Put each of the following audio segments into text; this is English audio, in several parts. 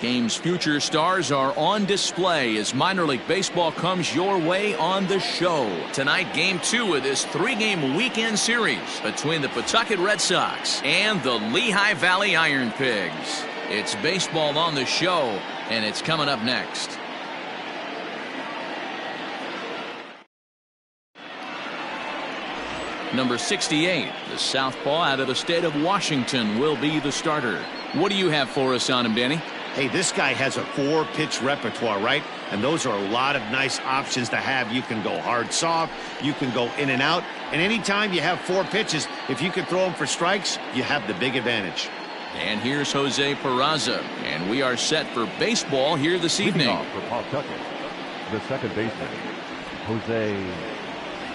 game's future stars are on display as minor league baseball comes your way on the show. Tonight, game 2 of this 3-game weekend series between the Pawtucket Red Sox and the Lehigh Valley Ironpigs. It's baseball on the show, and it's coming up next. Number 68, the southpaw out of the state of Washington, will be the starter. What do you have for us on him, Danny? Hey, this guy has a 4-pitch repertoire, right? And those are a lot of nice options to have. You can go hard, soft. You can go in and out. And anytime you have 4 pitches, if you can throw them for strikes, you have the big advantage. And here's Jose Peraza. And we are set for baseball here this evening. Off for Pawtucket, the second baseman, Jose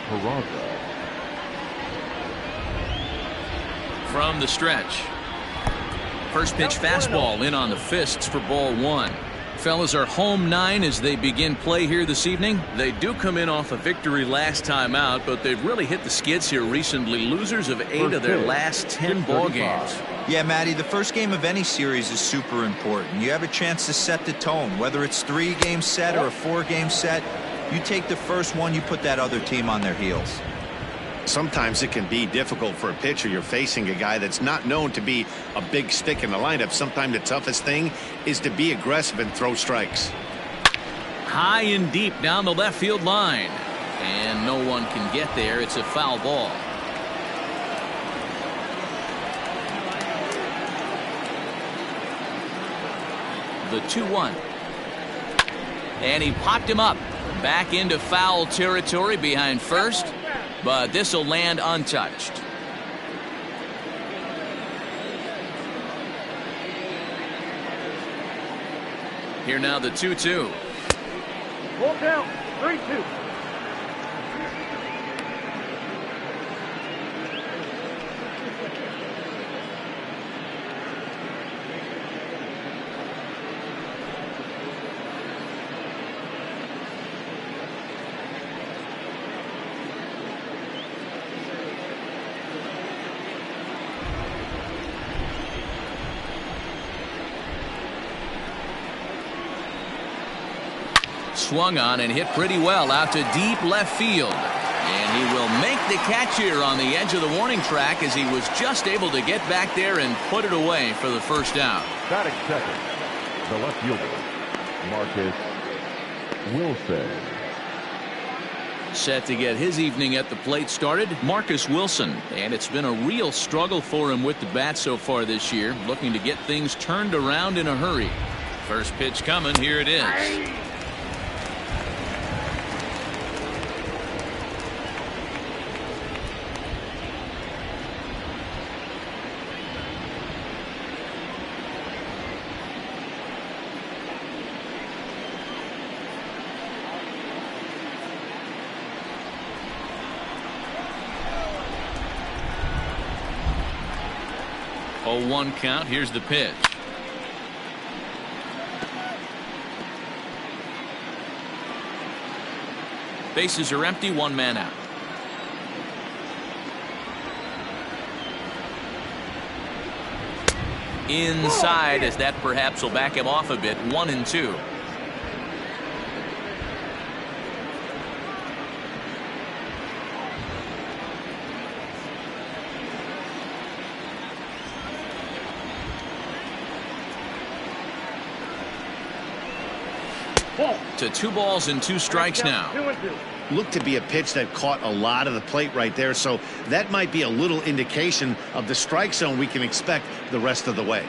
Peraza. From the stretch. First pitch fastball in on the fists for ball 1. Fellas are home 9 as they begin play here this evening. They do come in off a victory last time out, but they've really hit the skids here recently. Losers of 8 of their last 10 ball games. Yeah, Matty, the first game of any series is super important. You have a chance to set the tone, whether it's 3-game set or a 4-game set. You take the first one, you put that other team on their heels. Sometimes it can be difficult for a pitcher. You're facing a guy that's not known to be a big stick in the lineup. Sometimes the toughest thing is to be aggressive and throw strikes. High and deep down the left field line. And no one can get there. It's a foul ball. The 2-1. And he popped him up. Back into foul territory behind first. But this will land untouched. Here now the 2-2. Full count, 3-2. Swung on and hit pretty well out to deep left field. And he will make the catch here on the edge of the warning track as he was just able to get back there and put it away for the first out. Batting second, the left fielder, Marcus Wilson. Set to get his evening at the plate started, Marcus Wilson. And it's been a real struggle for him with the bat so far this year, looking to get things turned around in a hurry. First pitch coming, here it is. 0-1 count. Here's the pitch. Bases are empty, 1 man out. Inside, as that perhaps will back him off a bit. 1-2. To 2 balls and 2 strikes now. Looked to be a pitch that caught a lot of the plate right there, so that might be a little indication of the strike zone we can expect the rest of the way.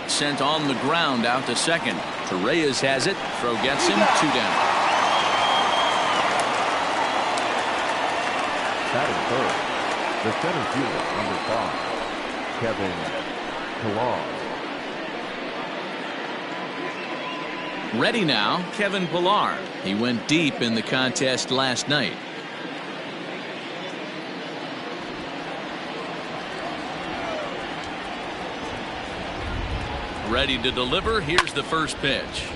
Sent on the ground out to second. Torreyes has it. Throw gets him. 2 down. Batting third, the center fielder, number 5, Kevin Pillar. Ready now, Kevin Pillar. He went deep in the contest last night. Ready to deliver. Here's the first pitch.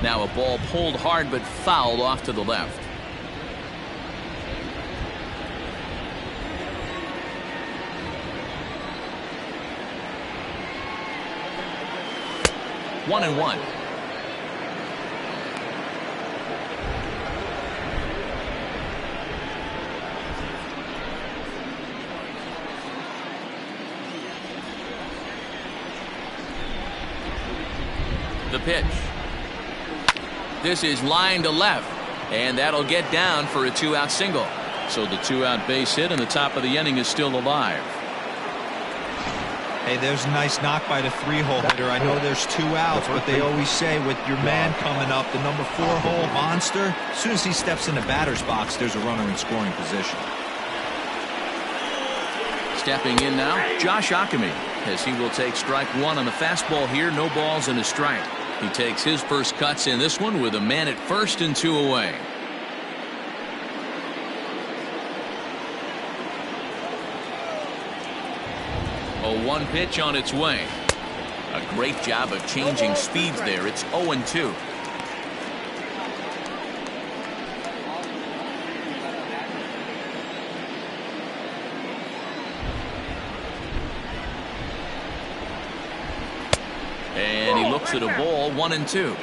Now a ball pulled hard but fouled off to the left. One and one. The pitch. This is line to left, and that'll get down for a 2-out single. So the 2-out base hit, and the top of the inning is still alive. Hey, there's a nice knock by the 3-hole hitter. I know there's 2 outs, but they always say with your man coming up, the number 4-hole monster, as soon as he steps in the batter's box, there's a runner in scoring position. Stepping in now, Josh Ockamy, as he will take strike one on the fastball here. No balls and a strike. He takes his first cuts in this one with a man at first and 2 away. A 1 pitch on its way. A great job of changing speeds there. It's 0-2. And he looks at a ball, 1-2.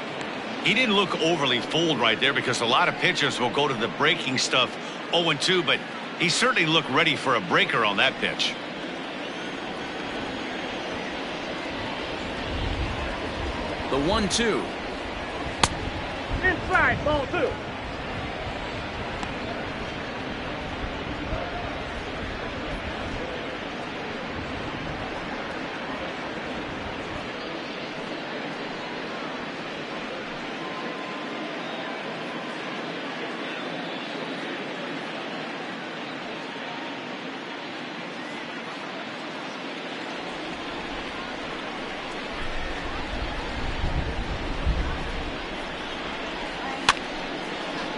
He didn't look overly fooled right there because a lot of pitchers will go to the breaking stuff 0-2, but he certainly looked ready for a breaker on that pitch. The 1-2. Inside, ball 2.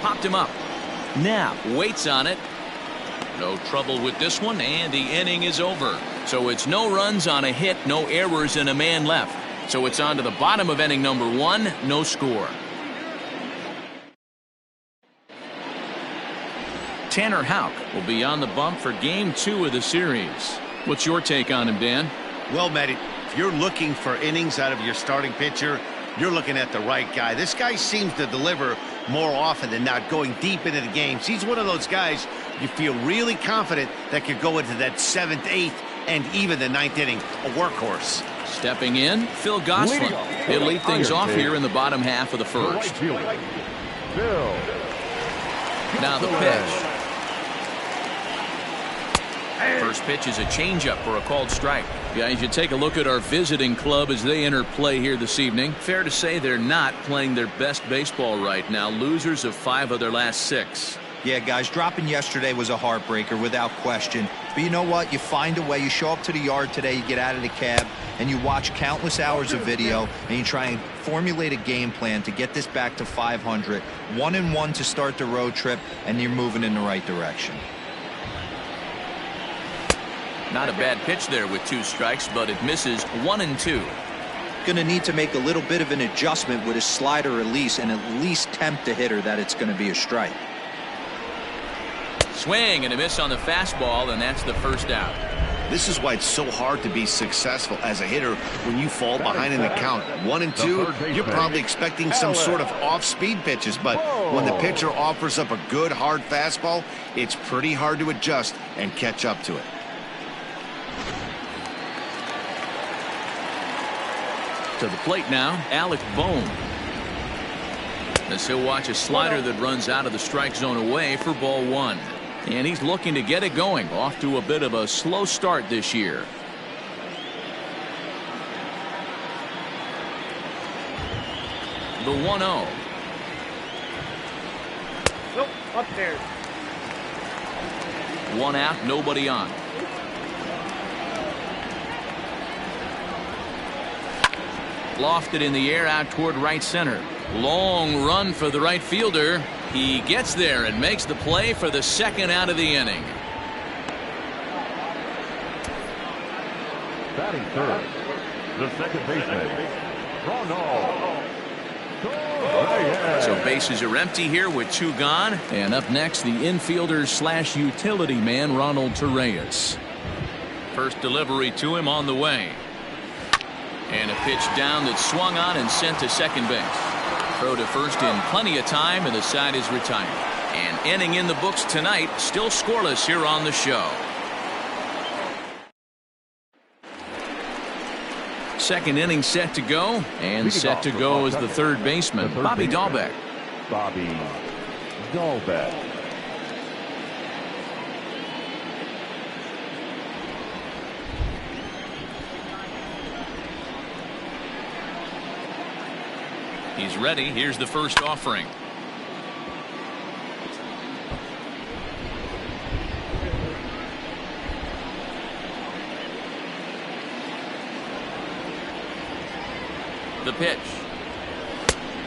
Popped him up. Now waits on it. No trouble with this one, and the inning is over. So it's no runs on a hit, no errors, and a man left. So it's on to the bottom of inning number 1, no score. Tanner Houck will be on the bump for game 2 of the series. What's your take on him, Dan? Well, Matt, if you're looking for innings out of your starting pitcher, you're looking at the right guy. This guy seems to deliver more often than not, going deep into the games. He's one of those guys you feel really confident that could go into that 7th, 8th, and even the 9th inning. A workhorse. Stepping in, Phil Gosselin. He'll lead things off here in the bottom half of the first. Now the pitch. First pitch is a changeup for a called strike. Guys, you take a look at our visiting club as they enter play here this evening. Fair to say they're not playing their best baseball right now. Losers of 5 of their last 6. Yeah, guys, dropping yesterday was a heartbreaker without question. But you know what? You find a way. You show up to the yard today, you get out of the cab, and you watch countless hours of video, and you try and formulate a game plan to get this back to 500. 1-1 to start the road trip, and you're moving in the right direction. Not a bad pitch there with 2 strikes, but it misses. 1-2. Going to need to make a little bit of an adjustment with his slider release and at least tempt the hitter that it's going to be a strike. Swing and a miss on the fastball, and that's the first out. This is why it's so hard to be successful as a hitter when you fall behind in the count. 1-2, you're probably expecting some sort of off-speed pitches, but when the pitcher offers up a good hard fastball, it's pretty hard to adjust and catch up to it. To the plate now, Alec Bohm. As he'll watch a slider that runs out of the strike zone away for ball 1. And he's looking to get it going. Off to a bit of a slow start this year. The 1-0. Nope, upstairs. 1 out, nobody on. Lofted in the air out toward right center. Long run for the right fielder. He gets there and makes the play for the 2nd out of the inning. Batting third, the second baseman, Ronald. So bases are empty here with 2 gone. And up next, the infielder slash utility man, Ronald Torreyes. First delivery to him on the way. And a pitch down that swung on and sent to second base. Throw to first in plenty of time, and the side is retired. And inning in the books tonight, still scoreless here on the show. Second inning set to go, and set to go is the third baseman, Bobby Dahlbeck. Bobby Dahlbeck. He's ready. Here's the first offering. The pitch.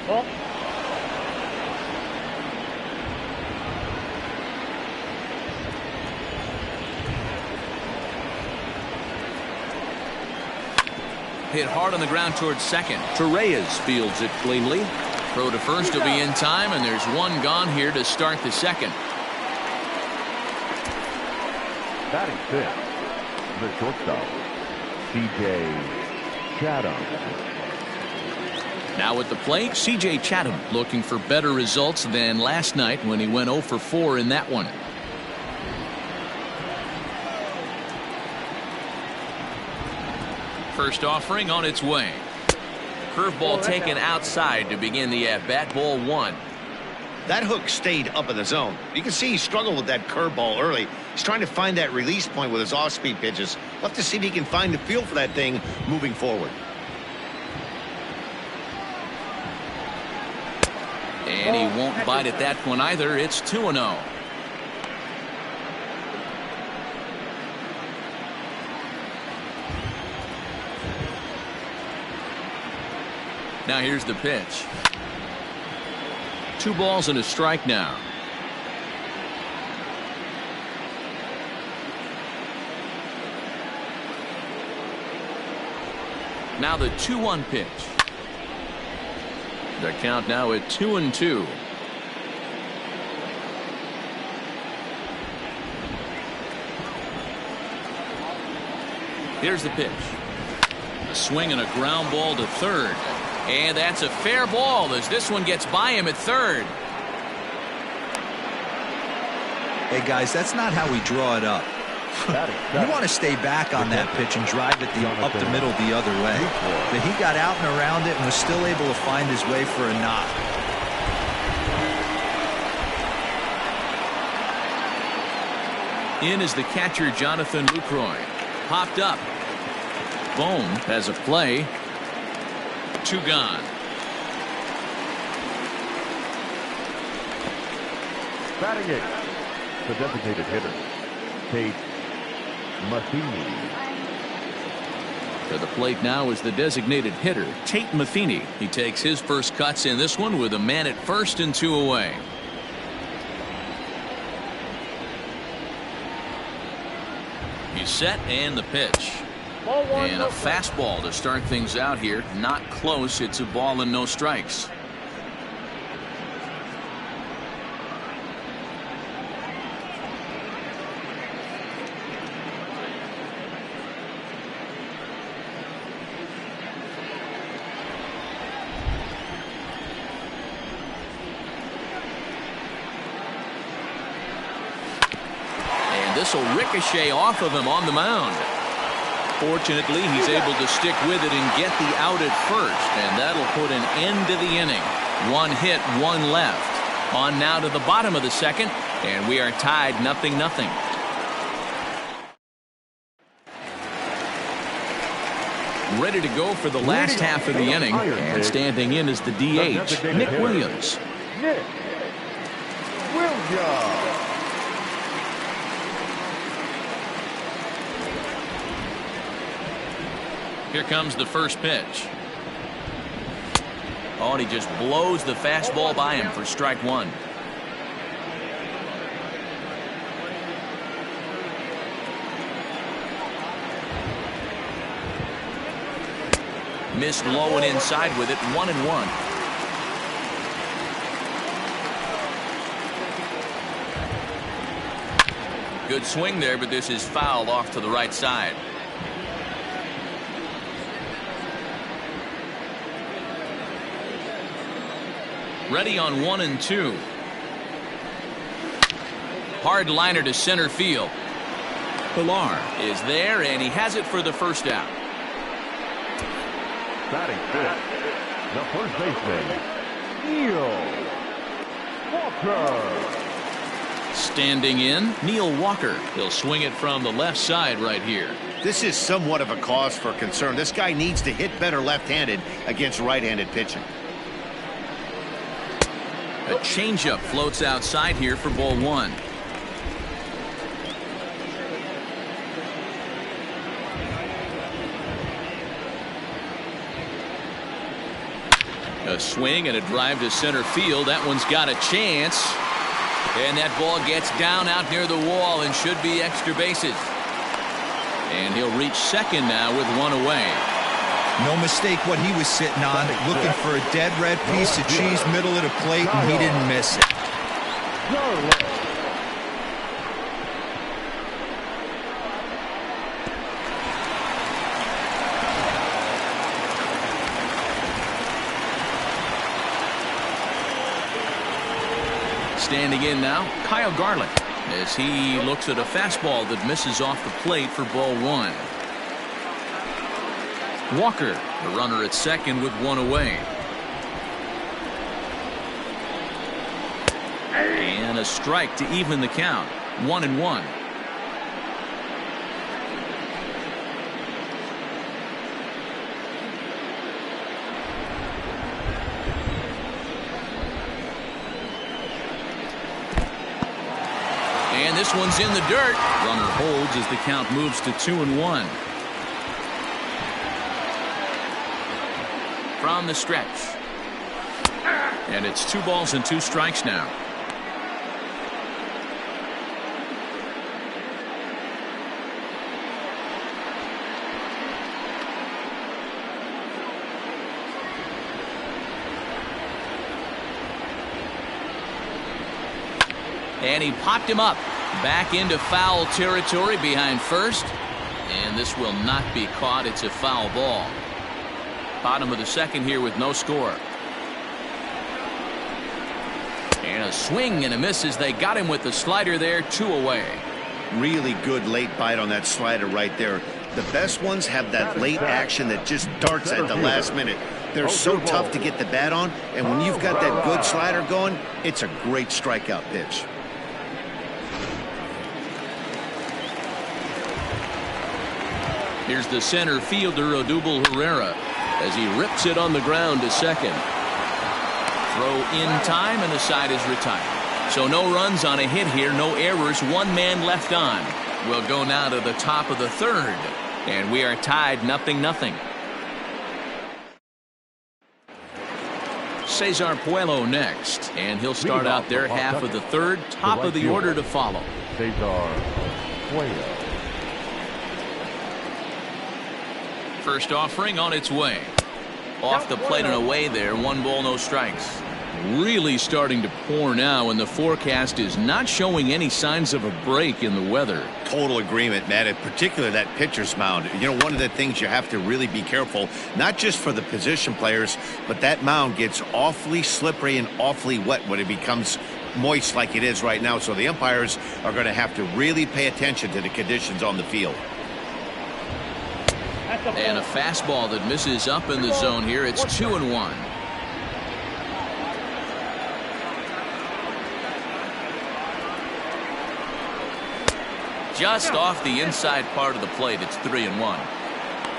Ball. Hit hard on the ground towards second. Torreyes fields it cleanly. Throw to first will be in time, and there's 1 gone here to start the second. Batting fifth, the shortstop, C.J. Chatham. Now at the plate, C.J. Chatham looking for better results than last night when he went 0 for 4 in that one. First offering on its way. Curveball taken outside to begin the at-bat. Ball 1. That hook stayed up in the zone. You can see he struggled with that curveball early. He's trying to find that release point with his off-speed pitches. We'll have to see if he can find the feel for that thing moving forward. And he won't bite at that one either. It's 2-0. Now here's the pitch. 2 balls and a strike now. Now the 2-1 pitch. The count now at 2-2. Here's the pitch. A swing and a ground ball to third. And that's a fair ball as this one gets by him at third. Hey, guys, that's not how we draw it up. You want to stay back on that pitch and drive it up the middle the other way. But he got out and around it and was still able to find his way for a knock. In is the catcher, Jonathan Lucroy. Popped up. Bohm has a play. 2 gone. Batting eighth, the designated hitter, Tate Matheny. To the plate now is the designated hitter, Tate Matheny. He takes his first cuts in this one with a man at first and 2 away. He's set and the pitch. And a fastball to start things out here. Not close. It's a ball and no strikes. And this will ricochet off of him on the mound. Fortunately, he's able to stick with it and get the out at first, and that'll put an end to the inning. 1 hit, 1 left. On now to the bottom of the second, and we are tied 0-0. Ready to go for the last half of the inning, and standing in is the DH, Nick Williams. Nick Williams. Here comes the first pitch. Oh, and he just blows the fastball by him for strike 1. Missed low and inside with it. 1-1. Good swing there, but this is fouled off to the right side. Ready on 1 and 2. Hard liner to center field. Pilar is there, and he has it for the first out. Batting fifth, the first baseman, Neil Walker. Standing in, Neil Walker. He'll swing it from the left side right here. This is somewhat of a cause for concern. This guy needs to hit better left-handed against right-handed pitching. A changeup floats outside here for ball 1. A swing and a drive to center field. That one's got a chance. And that ball gets down out near the wall and should be extra bases. And he'll reach second now with 1 away. No mistake what he was sitting on, looking for a dead red piece of cheese middle of the plate, and he didn't miss it. Standing in now, Kyle Garlick, as he looks at a fastball that misses off the plate for ball 1. Walker, the runner at second with 1 away. And a strike to even the count. 1-1. And this one's in the dirt. Runner holds as the count moves to 2-1. From the stretch. And it's 2 balls and 2 strikes now. And he popped him up. Back into foul territory behind first. And this will not be caught. It's a foul ball. Bottom of the second here with no score. And a swing and a miss as they got him with the slider there. 2 away. Really good late bite on that slider right there. The best ones have that late action that just darts at the last minute. They're so tough to get the bat on, and when you've got that good slider going, it's a great strikeout pitch. Here's the center fielder, Odubel Herrera, as he rips it on the ground to second. Throw in time, and the side is retired. So no runs on a hit here, no errors, 1 man left on. We'll go now to the top of the third, and we are tied 0-0. Cesar Puello next, and he'll start out there half of the third, top of the order to follow. Cesar Puello. First offering on its way. Off the plate and away there. 1 ball, no strikes. Really starting to pour now, and the forecast is not showing any signs of a break in the weather. Total agreement, Matt. In particular, that pitcher's mound. You know, one of the things you have to really be careful, not just for the position players, but that mound gets awfully slippery and awfully wet when it becomes moist like it is right now. So the umpires are going to have to really pay attention to the conditions on the field. And a fastball that misses up in the zone here. It's 2-1. Just off the inside part of the plate. It's 3-1.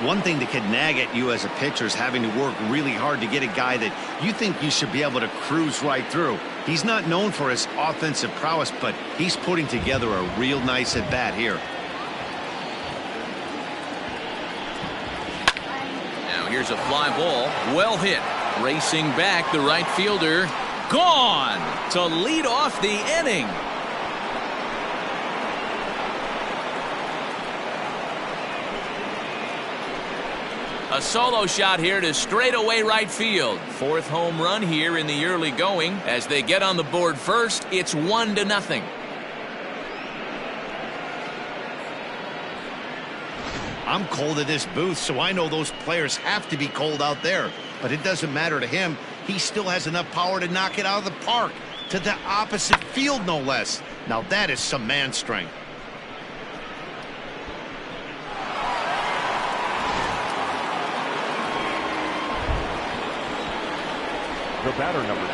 One thing that can nag at you as a pitcher is having to work really hard to get a guy that you think you should be able to cruise right through. He's not known for his offensive prowess, but he's putting together a real nice at bat here. Here's a fly ball, well hit. Racing back, the right fielder, gone to lead off the inning. A solo shot here to straightaway right field. 4th home run here in the early going. As they get on the board first, it's 1-0. I'm cold at this booth, so I know those players have to be cold out there. But it doesn't matter to him. He still has enough power to knock it out of the park. To the opposite field, no less. Now that is some man strength. The batter, number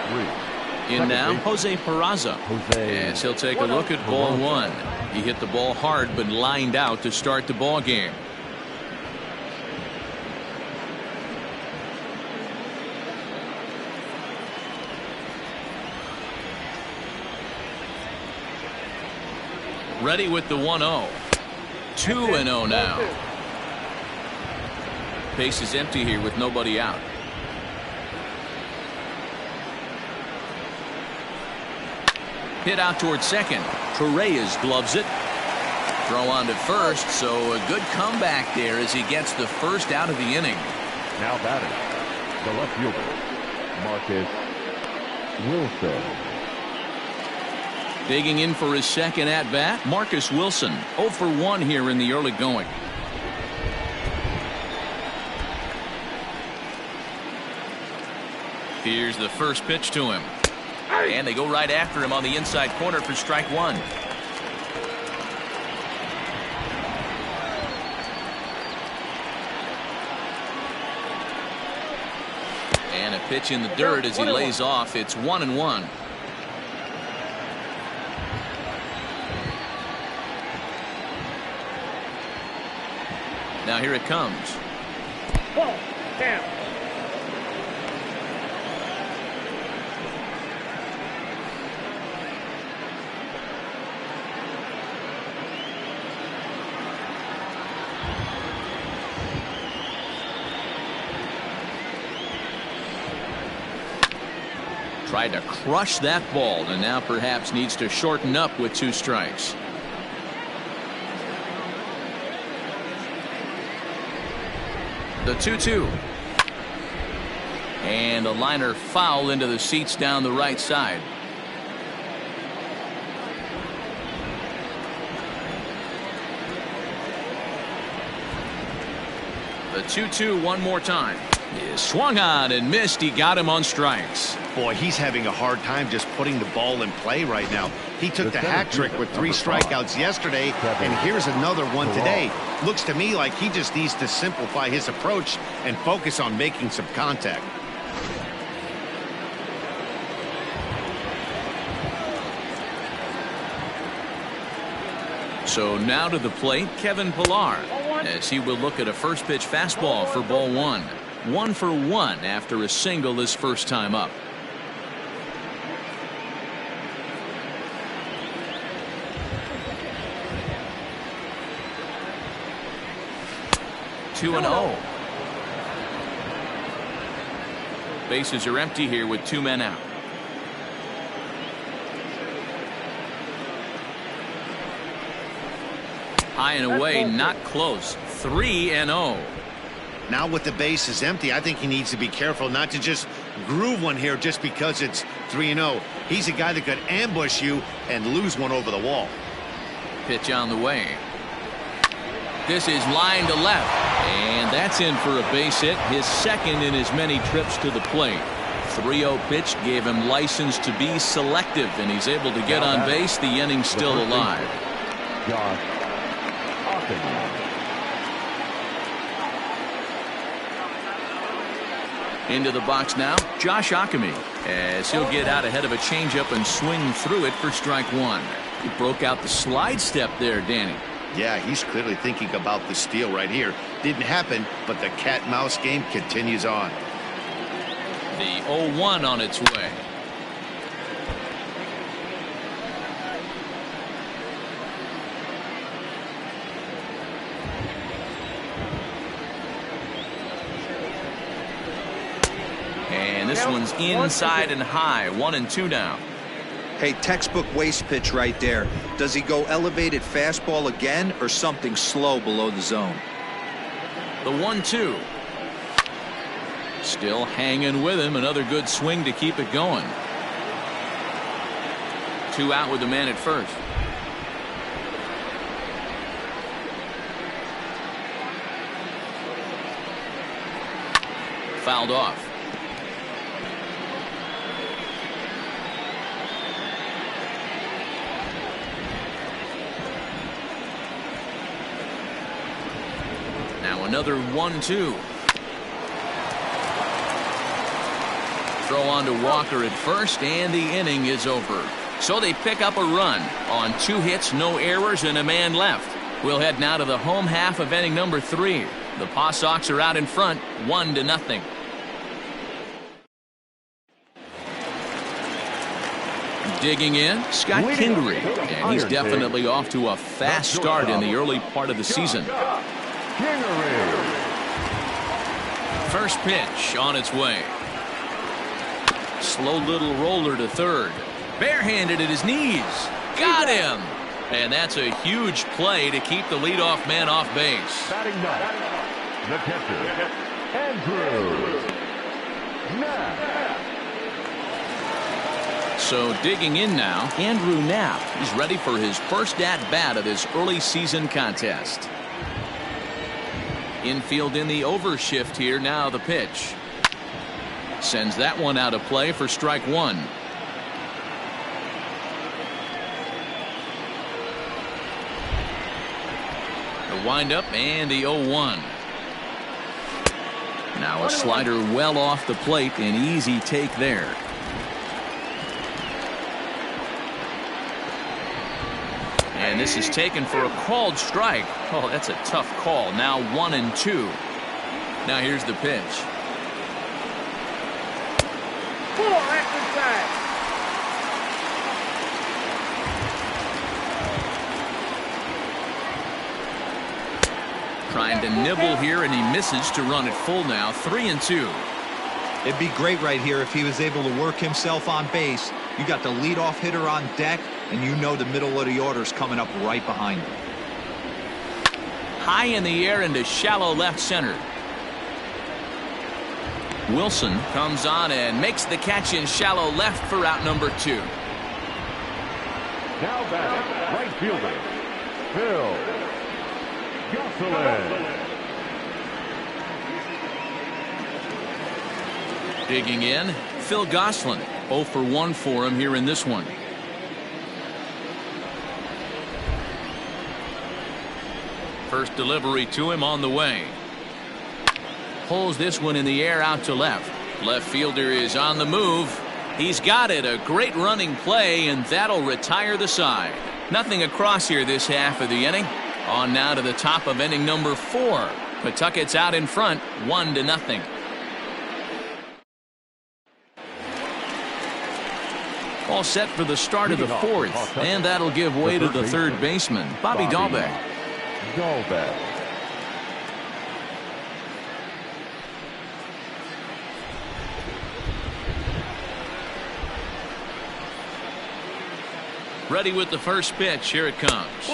3. In now, Jose Peraza. As he'll take a look at ball 1. He hit the ball hard but lined out to start the ball game. Ready with the 1-0. 2-0 now. Base is empty here with nobody out. Hit out towards second. Torreyes gloves it. Throw on to first, so a good comeback there as he gets the first out of the inning. Now batting, the left fielder, Marcus Wilson. Digging in for his second at-bat, Marcus Wilson. 0 for 1 here in the early going. Here's the first pitch to him. And they go right after him on the inside corner for strike 1. And a pitch in the dirt as he lays off. It's 1-1. Now here it comes. Ball, down. Tried to crush that ball and now perhaps needs to shorten up with 2 strikes. The 2-2. And a liner foul into the seats down the right side. The 2-2 one more time. Is swung on and missed. He got him on strikes. Boy, he's having a hard time just putting the ball in play right now. He took the hat trick with 3 strikeouts yesterday, and here's another one today. Looks to me like he just needs to simplify his approach and focus on making some contact. So now to the plate, Kevin Pillar, as he will look at a first pitch fastball for ball 1. 1 for 1 after a single his first time up. Two and 0. Bases are empty here with 2 men out. High and away, not close. 3-0. Now with the bases empty, I think he needs to be careful not to just groove one here just because it's 3-0. He's a guy that could ambush you and lose one over the wall. Pitch on the way. This is line to left, and that's in for a base hit, his second in as many trips to the plate. 3-0 pitch gave him license to be selective, and he's able to get on base. The inning's still alive. Josh Into the box now, Josh Ockamy, as he'll get out ahead of a changeup and swing through it for strike 1. He broke out the slide step there, Danny. Yeah, he's clearly thinking about the steal right here. Didn't happen, but the cat-mouse game continues on. The 0-1 on its way. And this one's inside and high. 1-2 now. Hey, textbook waste pitch right there. Does he go elevated fastball again or something slow below the zone? The 1-2. Still hanging with him. Another good swing to keep it going. 2 out with the man at first. fouled off. Now another 1-2. Throw on to Walker at first, and the inning is over. So they pick up a run on 2 hits, no errors, and a man left. We'll head now to the home half of inning number 3. The Paw Sox are out in front, 1-0. Digging in, Scott Kingery, and he's definitely off to a fast start in the early part of the season. First pitch on its way. Slow little roller to third. Barehanded at his knees. Got him. And that's a huge play to keep the leadoff man off base. Batting ninth, the catcher, Andrew Knapp. So digging in now, Andrew Knapp is ready for his first at-bat of this early season contest. Infield in the overshift here. Now the pitch. Sends that one out of play for strike 1. The windup and the 0-1. Now a slider well off the plate. An easy take there. And this is taken for a called strike. Oh, that's a tough call. Now 1-2. Now here's the pitch. Trying to nibble here, and he misses to run it full now. 3-2. It'd be great right here if he was able to work himself on base. You got the leadoff hitter on deck, and you know the middle of the order is coming up right behind him. High in the air into shallow left center. Wilson comes on and makes the catch in shallow left for out number 2. Now batting, right fielder, Phil Gosselin. Digging in, Phil Gosselin. 0 for 1 for him here in this one. First delivery to him on the way. Pulls this one in the air out to left. Left fielder is on the move. He's got it. A great running play, and that'll retire the side. Nothing across here this half of the inning. On now to the top of inning number 4. Pawtucket's out in front, 1-0. All set for the start of the 4th, and that'll give way to the third baseman, Bobby Dahlbeck. Ready with the first pitch. Here it comes.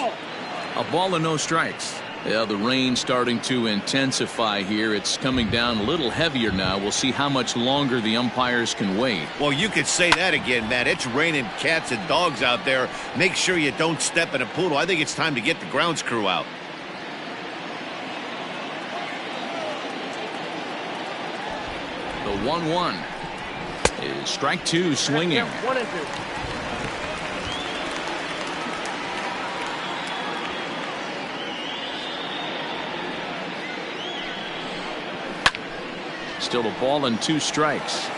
A ball and no strikes. Yeah, the rain starting to intensify here. It's coming down a little heavier now. We'll see how much longer the umpires can wait. Well, you could say that again, Matt. It's raining cats and dogs out there. Make sure you don't step in a poodle. I think it's time to get the grounds crew out. The 1-1 is strike 2 swinging. 1-2. Still a ball and 2 strikes.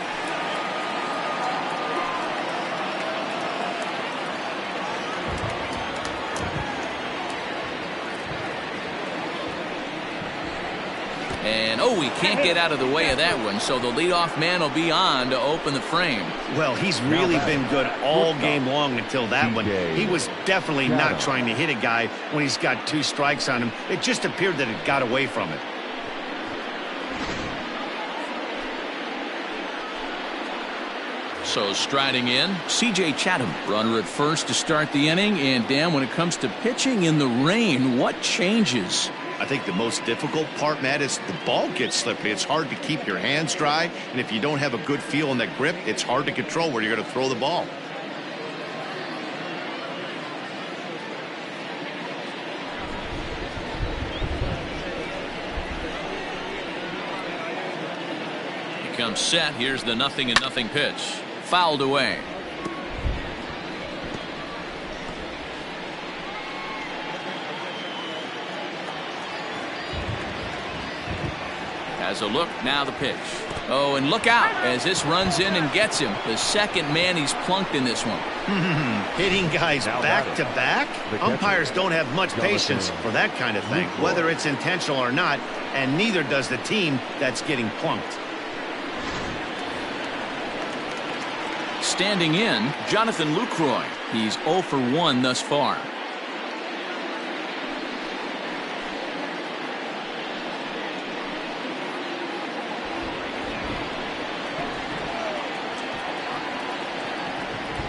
And oh, he can't get out of the way of that one, so the leadoff man will be on to open the frame. Well, he's really been good all game long until that one. He was definitely not trying to hit a guy when he's got 2 strikes on him. It just appeared that it got away from it. So striding in, C.J. Chatham, runner at first to start the inning. And Dan, when it comes to pitching in the rain, what changes? I think the most difficult part, Matt, is the ball gets slippery. It's hard to keep your hands dry, and if you don't have a good feel in that grip, it's hard to control where you're going to throw the ball. comes set. Here's the 0-0 pitch. Fouled away. Has a look, now the pitch. Oh, and look out as this runs in and gets him. The second man he's plunked in this one. Hitting guys back to back? Umpires don't have much patience for that kind of thing, whether it's intentional or not, and neither does the team that's getting plunked. Standing in, Jonathan Lucroy. He's 0 for 1 thus far.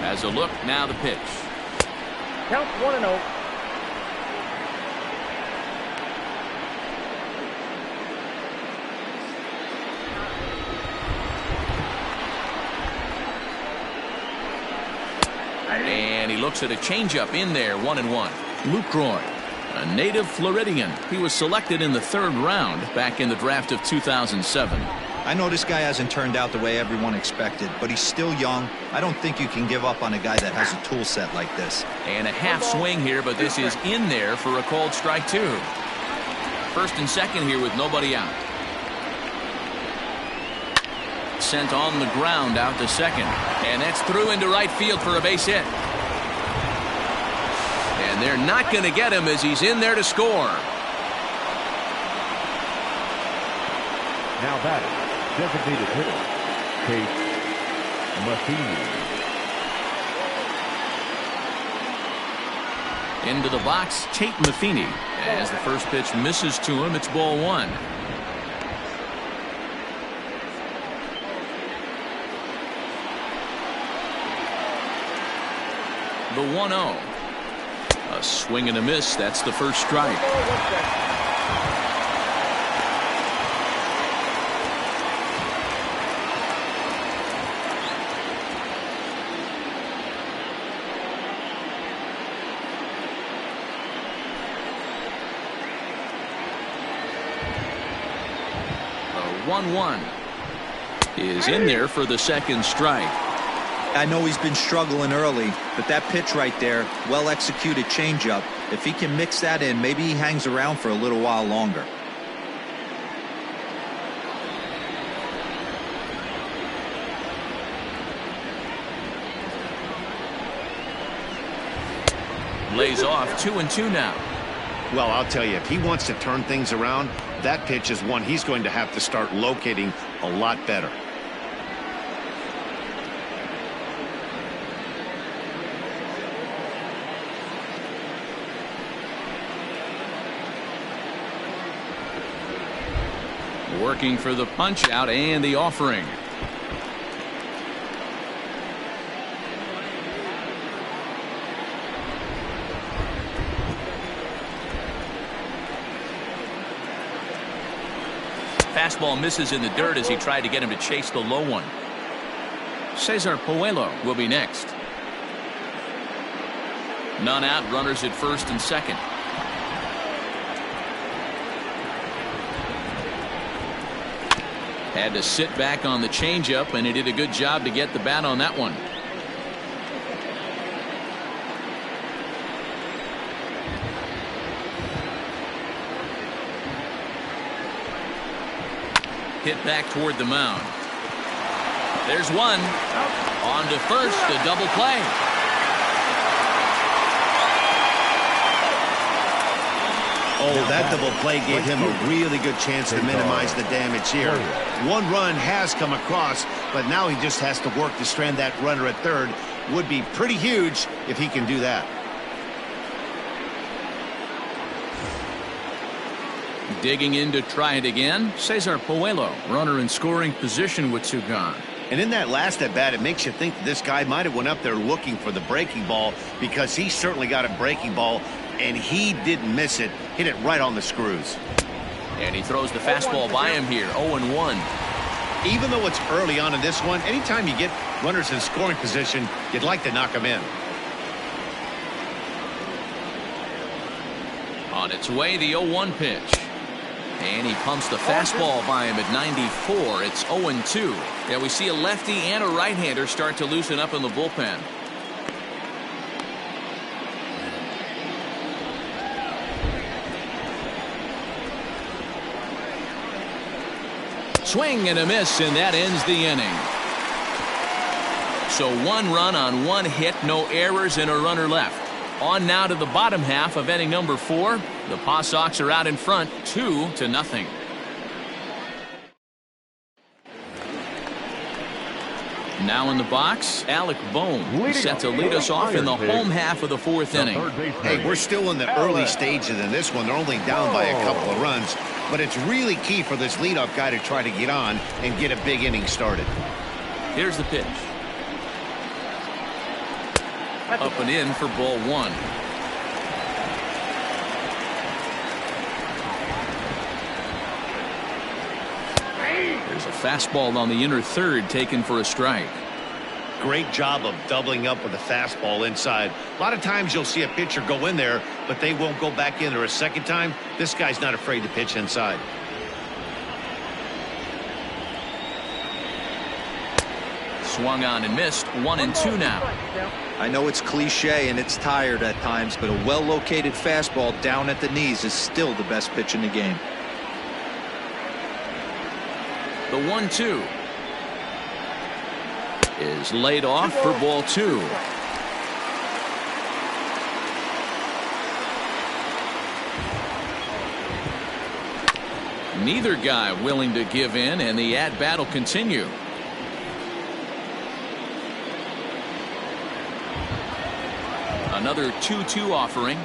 Has a look, now the pitch. Count 1-0. And he looks at a changeup in there, 1-1. Lucroy, a native Floridian. He was selected in the 3rd round back in the draft of 2007. I know this guy hasn't turned out the way everyone expected, but he's still young. I don't think you can give up on a guy that has a tool set like this. And a half swing here, but this is in there for a called strike 2. 1st and 2nd here with nobody out. Sent on the ground out to 2nd. And that's through into right field for a base hit. And they're not going to get him as he's in there to score. Now batting, designated hitter, Tate Matheny. Into the box, Tate Matheny. As the first pitch misses to him, it's ball 1. The 1-0. A swing and a miss. That's the first strike. The 1-1 is in there for the second strike. I know he's been struggling early, but that pitch right there, well-executed changeup, if he can mix that in, maybe he hangs around for a little while longer. Lays off 2-2 now. Well, I'll tell you, if he wants to turn things around, that pitch is one he's going to have to start locating a lot better. Working for the punch out and the offering. Fastball misses in the dirt as he tried to get him to chase the low one. Cesar Puello will be next. None out, runners at 1st and 2nd. Had to sit back on the changeup, and he did a good job to get the bat on that one. Hit back toward the mound. There's one. On to first, a double play. Oh, that double play gave him a really good chance to minimize the damage here. One run has come across, but now he just has to work to strand that runner at 3rd. Would be pretty huge if he can do that. Digging in to try it again, Cesar Puello, runner in scoring position with 2 gone. And in that last at bat, it makes you think that this guy might have went up there looking for the breaking ball, because he certainly got a breaking ball, and he didn't miss it. Hit it right on the screws. And he throws the fastball by him here, 0-1. Even though it's early on in this one, anytime you get runners in scoring position, you'd like to knock them in. On its way, the 0-1 pitch. And he pumps the fastball by him at 94. It's 0-2. Yeah, we see a lefty and a right-hander start to loosen up in the bullpen. Swing and a miss, and that ends the inning. So 1 run on 1 hit, no errors, and a runner left. On now to the bottom half of inning number 4. The Paw Sox are out in front, 2-0. Now in the box, Alec Bohm set to lead us off in the home half of the 4th inning. Hey, we're still in the early stages in this one. They're only down by a couple of runs, but it's really key for this leadoff guy to try to get on and get a big inning started. Here's the pitch. Up and in for ball 1. There's a fastball on the inner third taken for a strike. Great job of doubling up with a fastball inside. A lot of times you'll see a pitcher go in there, but they won't go back in there a second time. This guy's not afraid to pitch inside. Swung on and missed. 1-2 now. I know it's cliche and it's tired at times, but a well-located fastball down at the knees is still the best pitch in the game. The 1-2 is laid off for ball 2. Neither guy willing to give in, and the at-bat will continue. Another 2-2 offering.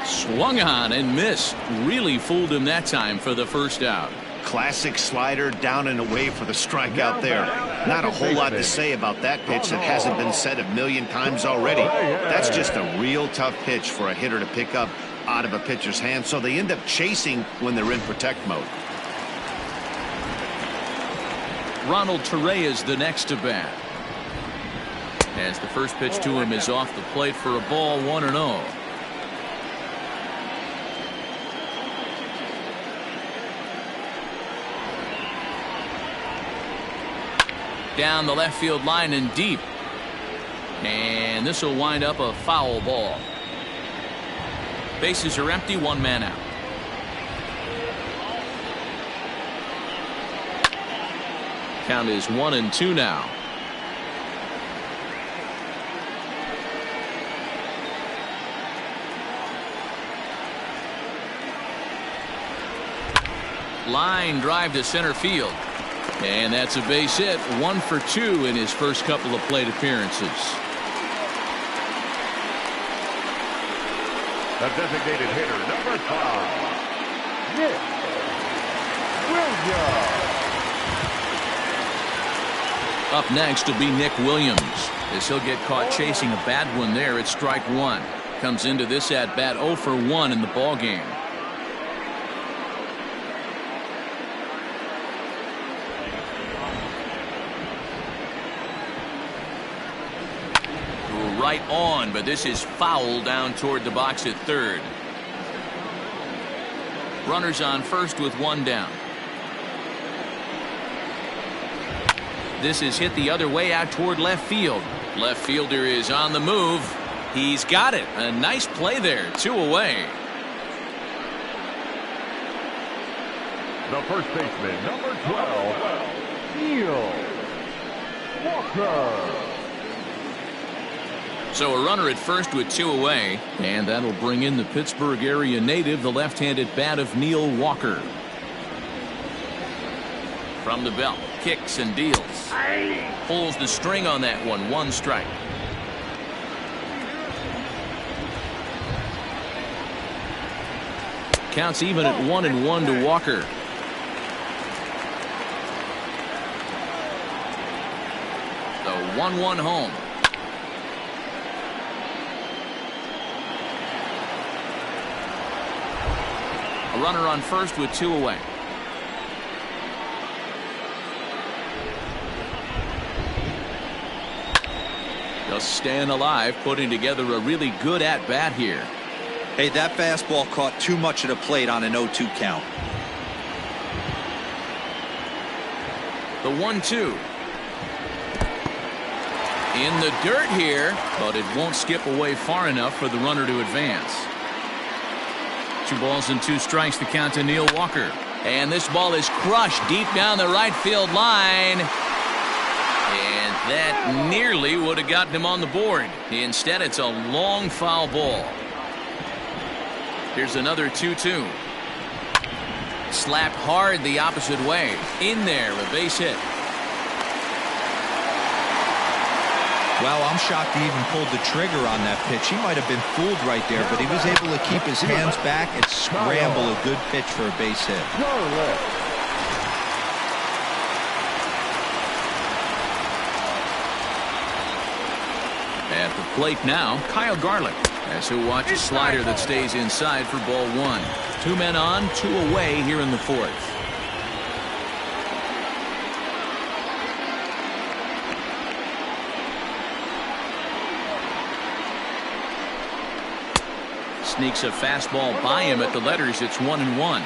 Swung on and missed. Really fooled him that time for the first out. Classic slider down and away for the strikeout there. Not a whole lot to say about that pitch that hasn't been said a million times already. That's just a real tough pitch for a hitter to pick up out of a pitcher's hand, so they end up chasing when they're in protect mode. Ronald Torre is the next to bat. As the first pitch to him is off the plate for a ball, 1-0. Down the left field line and deep. And this will wind up a foul ball. Bases are empty, 1 man out. Count is 1-2 now. Line drive to center field. And that's a base hit. 1 for 2 in his first couple of plate appearances. The designated hitter, number 5, Nick Williams. Up next will be Nick Williams, as he'll get caught chasing a bad one there at strike 1. Comes into this at bat 0 for 1 in the ball game. Right on, but this is foul down toward the box at third. Runners on first with 1 down. This is hit the other way out toward left field. Left fielder is on the move. He's got it. A nice play there. 2 away. The first baseman, number 12, Neil Walker. So a runner at first with 2 away, and that'll bring in the Pittsburgh area native, the left-handed bat of Neil Walker. From the belt, kicks and deals. Pulls the string on that one. 1 strike. Counts even at 1-1 to Walker. The 1-1 home. A runner on first with 2 away. Just staying alive, putting together a really good at-bat here. Hey, that fastball caught too much of the plate on an 0-2 count. The 1-2. In the dirt here, but it won't skip away far enough for the runner to advance. 2 balls and 2 strikes to count to Neil Walker. And this ball is crushed deep down the right field line. And that nearly would have gotten him on the board. Instead, it's a long foul ball. Here's another 2-2. Slapped hard the opposite way. In there, a base hit. Well, I'm shocked he even pulled the trigger on that pitch. He might have been fooled right there, but he was able to keep his hands back and scramble a good pitch for a base hit. At the plate now, Kyle Garlick, as he'll watch a slider that stays inside for ball 1. 2 men on, 2 away here in the 4th. Sneaks a fastball by him at the letters. It's 1-1.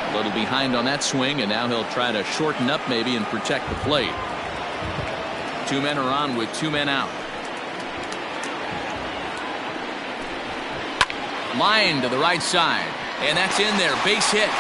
A little behind on that swing, and now he'll try to shorten up maybe and protect the plate. 2 men are on with 2 men out. Line to the right side, and that's in there. Base hit.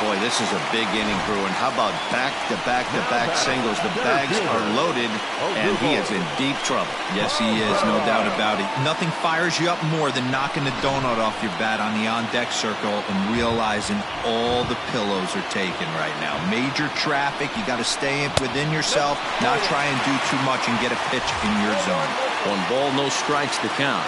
Boy, this is a big inning, Bruin. How about back-to-back-to-back singles? The bags are loaded, and he is in deep trouble. Yes, he is, no doubt about it. Nothing fires you up more than knocking the donut off your bat on the on-deck circle and realizing all the pillows are taken right now. Major traffic. You got to stay within yourself, not try and do too much and get a pitch in your zone. 1 ball, no strikes to count.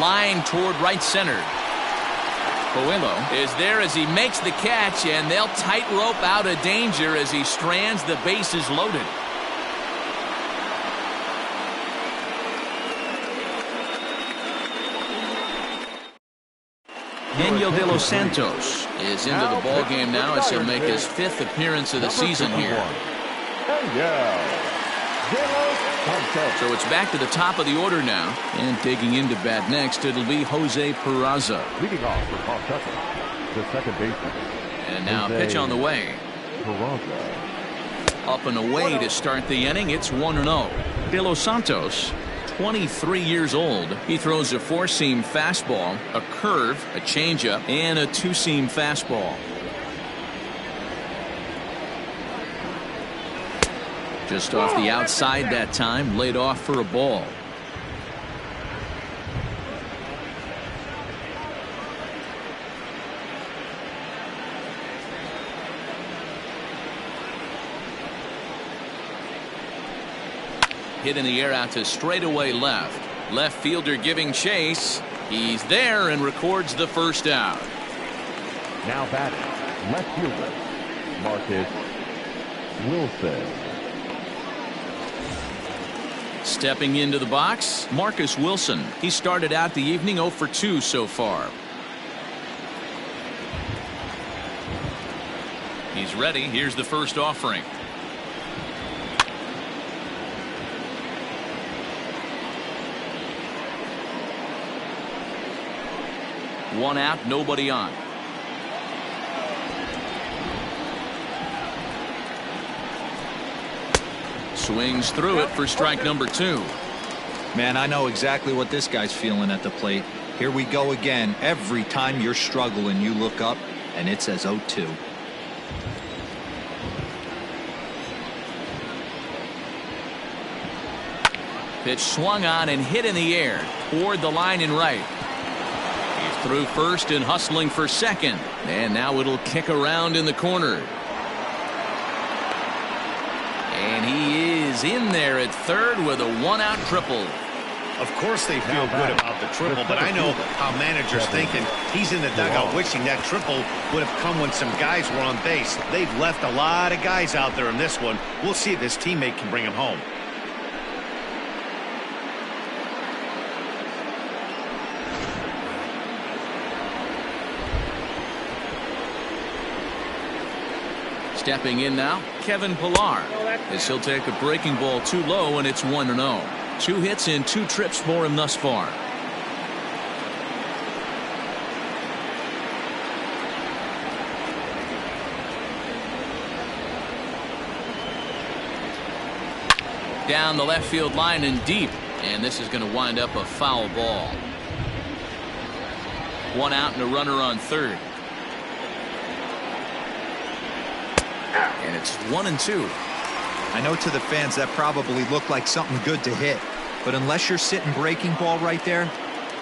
Line toward right center. Coelho is there as he makes the catch, and they'll tightrope out of danger as he strands. The bases loaded. Daniel De Los Santos is into the ball game now as he'll make his 5th appearance of the season here. So it's back to the top of the order now, and digging into bat next, it'll be Jose Peraza. Leading off for Calcutta, the second baseman. And now pitch on the way. Peraza. Up and away to start the inning. It's 1-0. De Los Santos, 23 years old. He throws a 4-seam fastball, a curve, a changeup, and a 2-seam fastball. Just off the outside that time, laid off for a ball. Hit in the air out to straightaway left. Left fielder giving chase. He's there and records the first out. Now batting, left fielder, Marcus Wilson. Stepping into the box, Marcus Wilson. He started out the evening 0 for 2 so far. He's ready. Here's the first offering. One out, nobody on. Swings through it for strike number 2. Man, I know exactly what this guy's feeling at the plate. Here we go again. Every time you're struggling, you look up and it says 0-2. Pitch swung on and hit in the air toward the line and right. He's through first and hustling for second, and now it'll kick around in the corner. And he is in there at third with a 1-out triple. Of course they feel good about the triple, but I know how managers thinking. He's in the dugout wishing that triple would have come when some guys were on base. They've left a lot of guys out there in this one. We'll see if his teammate can bring him home. Stepping in now, Kevin Pillar, as he'll take a breaking ball too low, and it's 1-0. 2 hits in 2 trips for him thus far. Down the left field line and deep, and this is going to wind up a foul ball. 1 out and a runner on third. And it's 1-2. I know to the fans that probably looked like something good to hit, but unless you're sitting breaking ball right there,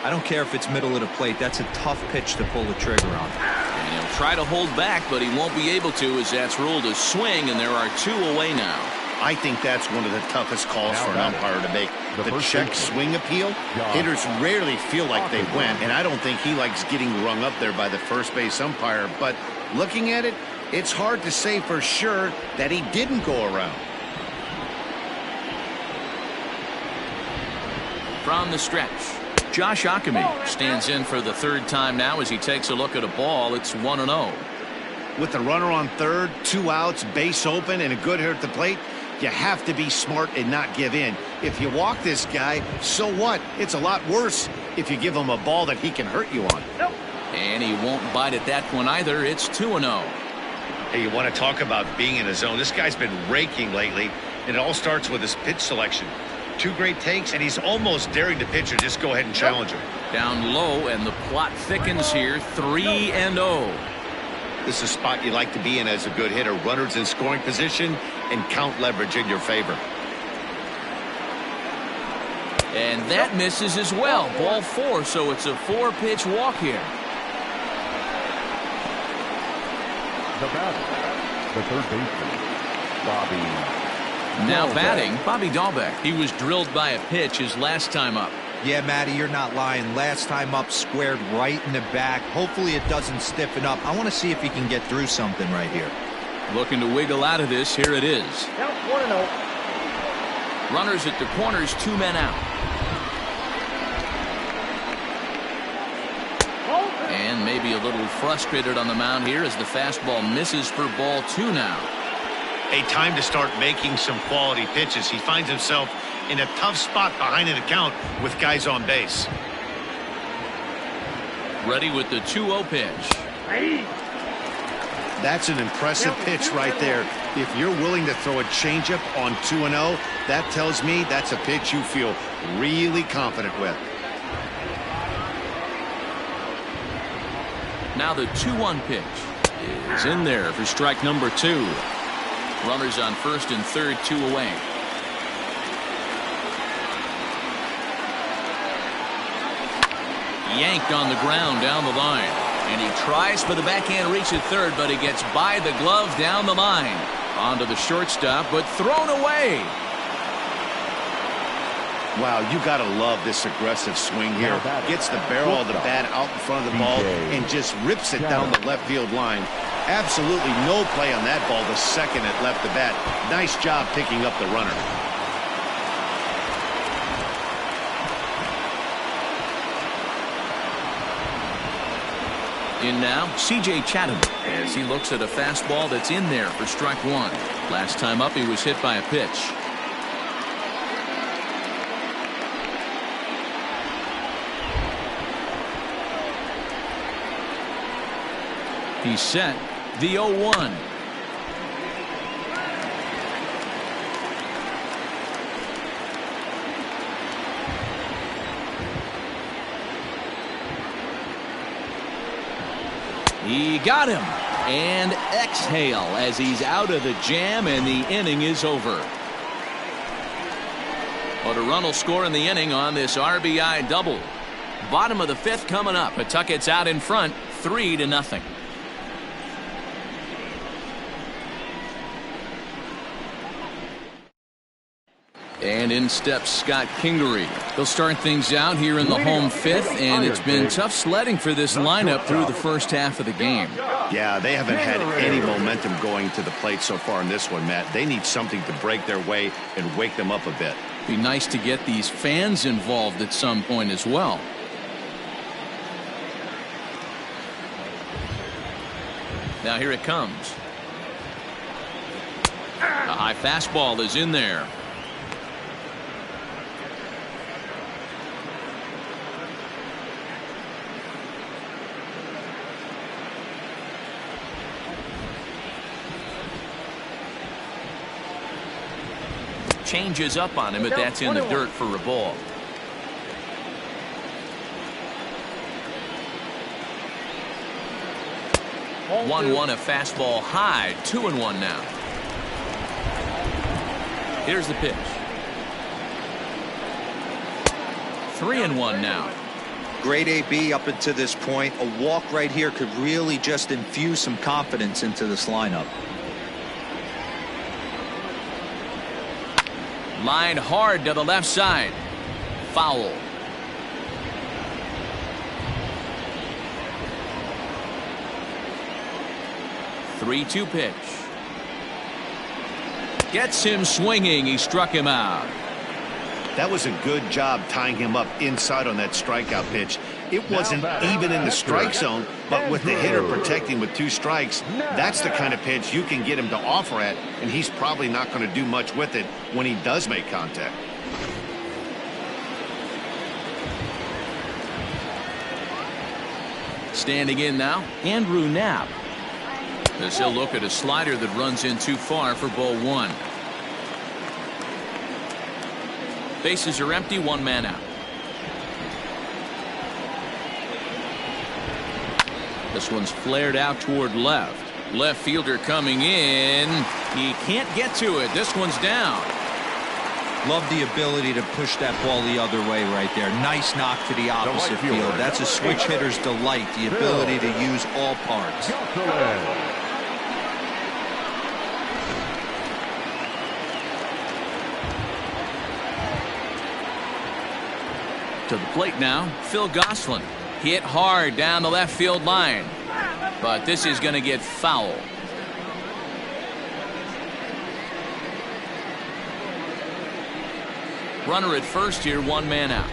I don't care if it's middle of the plate. That's a tough pitch to pull the trigger on. And he'll try to hold back, but he won't be able to, as that's ruled a swing, and there are 2 away now. I think that's one of the toughest calls for an umpire to make. The check swing appeal. Hitters rarely feel like they went, and I don't think he likes getting rung up there by the first base umpire. But looking at it, it's hard to say for sure that he didn't go around. From the stretch, Josh Ockamy stands in for the 3rd time now as he takes a look at a ball. It's 1-0. With the runner on third, 2 outs, base open, and a good hitter at the plate, you have to be smart and not give in. If you walk this guy, so what? It's a lot worse if you give him a ball that he can hurt you on. And he won't bite at that one either. It's 2-0. Hey, you want to talk about being in a zone? This guy's been raking lately, and it all starts with his pitch selection. 2 great takes, and he's almost daring the pitcher. Just go ahead and challenge him. Down low, and the plot thickens here. 3-0. This is a spot you like to be in as a good hitter. Runners in scoring position and count leverage in your favor. And that misses as well. Ball 4, so it's a 4-pitch walk here. The batter, the third baseman, Bobby. Now batting, Bobby Dahlbeck. He was drilled by a pitch his last time up. Yeah, Matty, you're not lying. Last time up, squared right in the back. Hopefully it doesn't stiffen up. I want to see if he can get through something right here. Looking to wiggle out of this. Here it is. Count 1-0. Runners at the corners, 2 men out. And maybe a little frustrated on the mound here as the fastball misses for ball 2 now. A time to start making some quality pitches. He finds himself in a tough spot behind an account with guys on base. Ready with the 2-0 pitch. That's an impressive pitch right there. If you're willing to throw a changeup on 2-0, that tells me that's a pitch you feel really confident with. Now the 2-1 pitch is in there for strike number 2. Runners on first and third, 2 away. Yanked on the ground down the line. And he tries for the backhand reach at third, but he gets by the glove down the line. Onto the shortstop, but thrown away. Wow, you got to love this aggressive swing here. Gets the barrel of the bat out in front of the ball and just rips it down the left field line. Absolutely no play on that ball the second it left the bat. Nice job picking up the runner. In now, C.J. Chatham, as he looks at a fastball that's in there for strike 1. Last time up, he was hit by a pitch. He's set. The 0-1. He got him. And exhale as he's out of the jam, and the inning is over. But a run will score in the inning on this RBI double. Bottom of the 5th coming up. Pawtucket's out in front, 3-0. And in steps Scott Kingery. They'll start things out here in the home fifth, and it's been tough sledding for this lineup through the first half of the game. Yeah, they haven't had any momentum going to the plate so far in this one, Matt. They need something to break their way and wake them up a bit. Be nice to get these fans involved at some point as well. Now here it comes. A high fastball is in there. Changes up on him, but that's in the dirt for a ball. One a fastball high. 2-1 now. Here's the pitch. 3-1 now. Great AB up until this point. A walk right here could really just infuse some confidence into this lineup. Line hard to the left side. Foul. Three-two pitch. Gets him swinging. He struck him out. That was a good job tying him up inside on that strikeout pitch. It wasn't even in the strike zone, but with the hitter protecting with 2 strikes, that's the kind of pitch you can get him to offer at, and he's probably not going to do much with it when he does make contact. Standing in now, Andrew Knapp. As he'll look at a slider that runs in too far for ball 1. Bases are empty, 1 man out. This one's flared out toward left. Left fielder coming in. He can't get to it. This one's down. Love the ability to push that ball the other way right there. Nice knock to the opposite field. That's a switch hitter's delight, the ability to use all parts. To the plate now, Phil Gosselin. Hit hard down the left field line. But this is going to get foul. Runner at first here, 1 man out.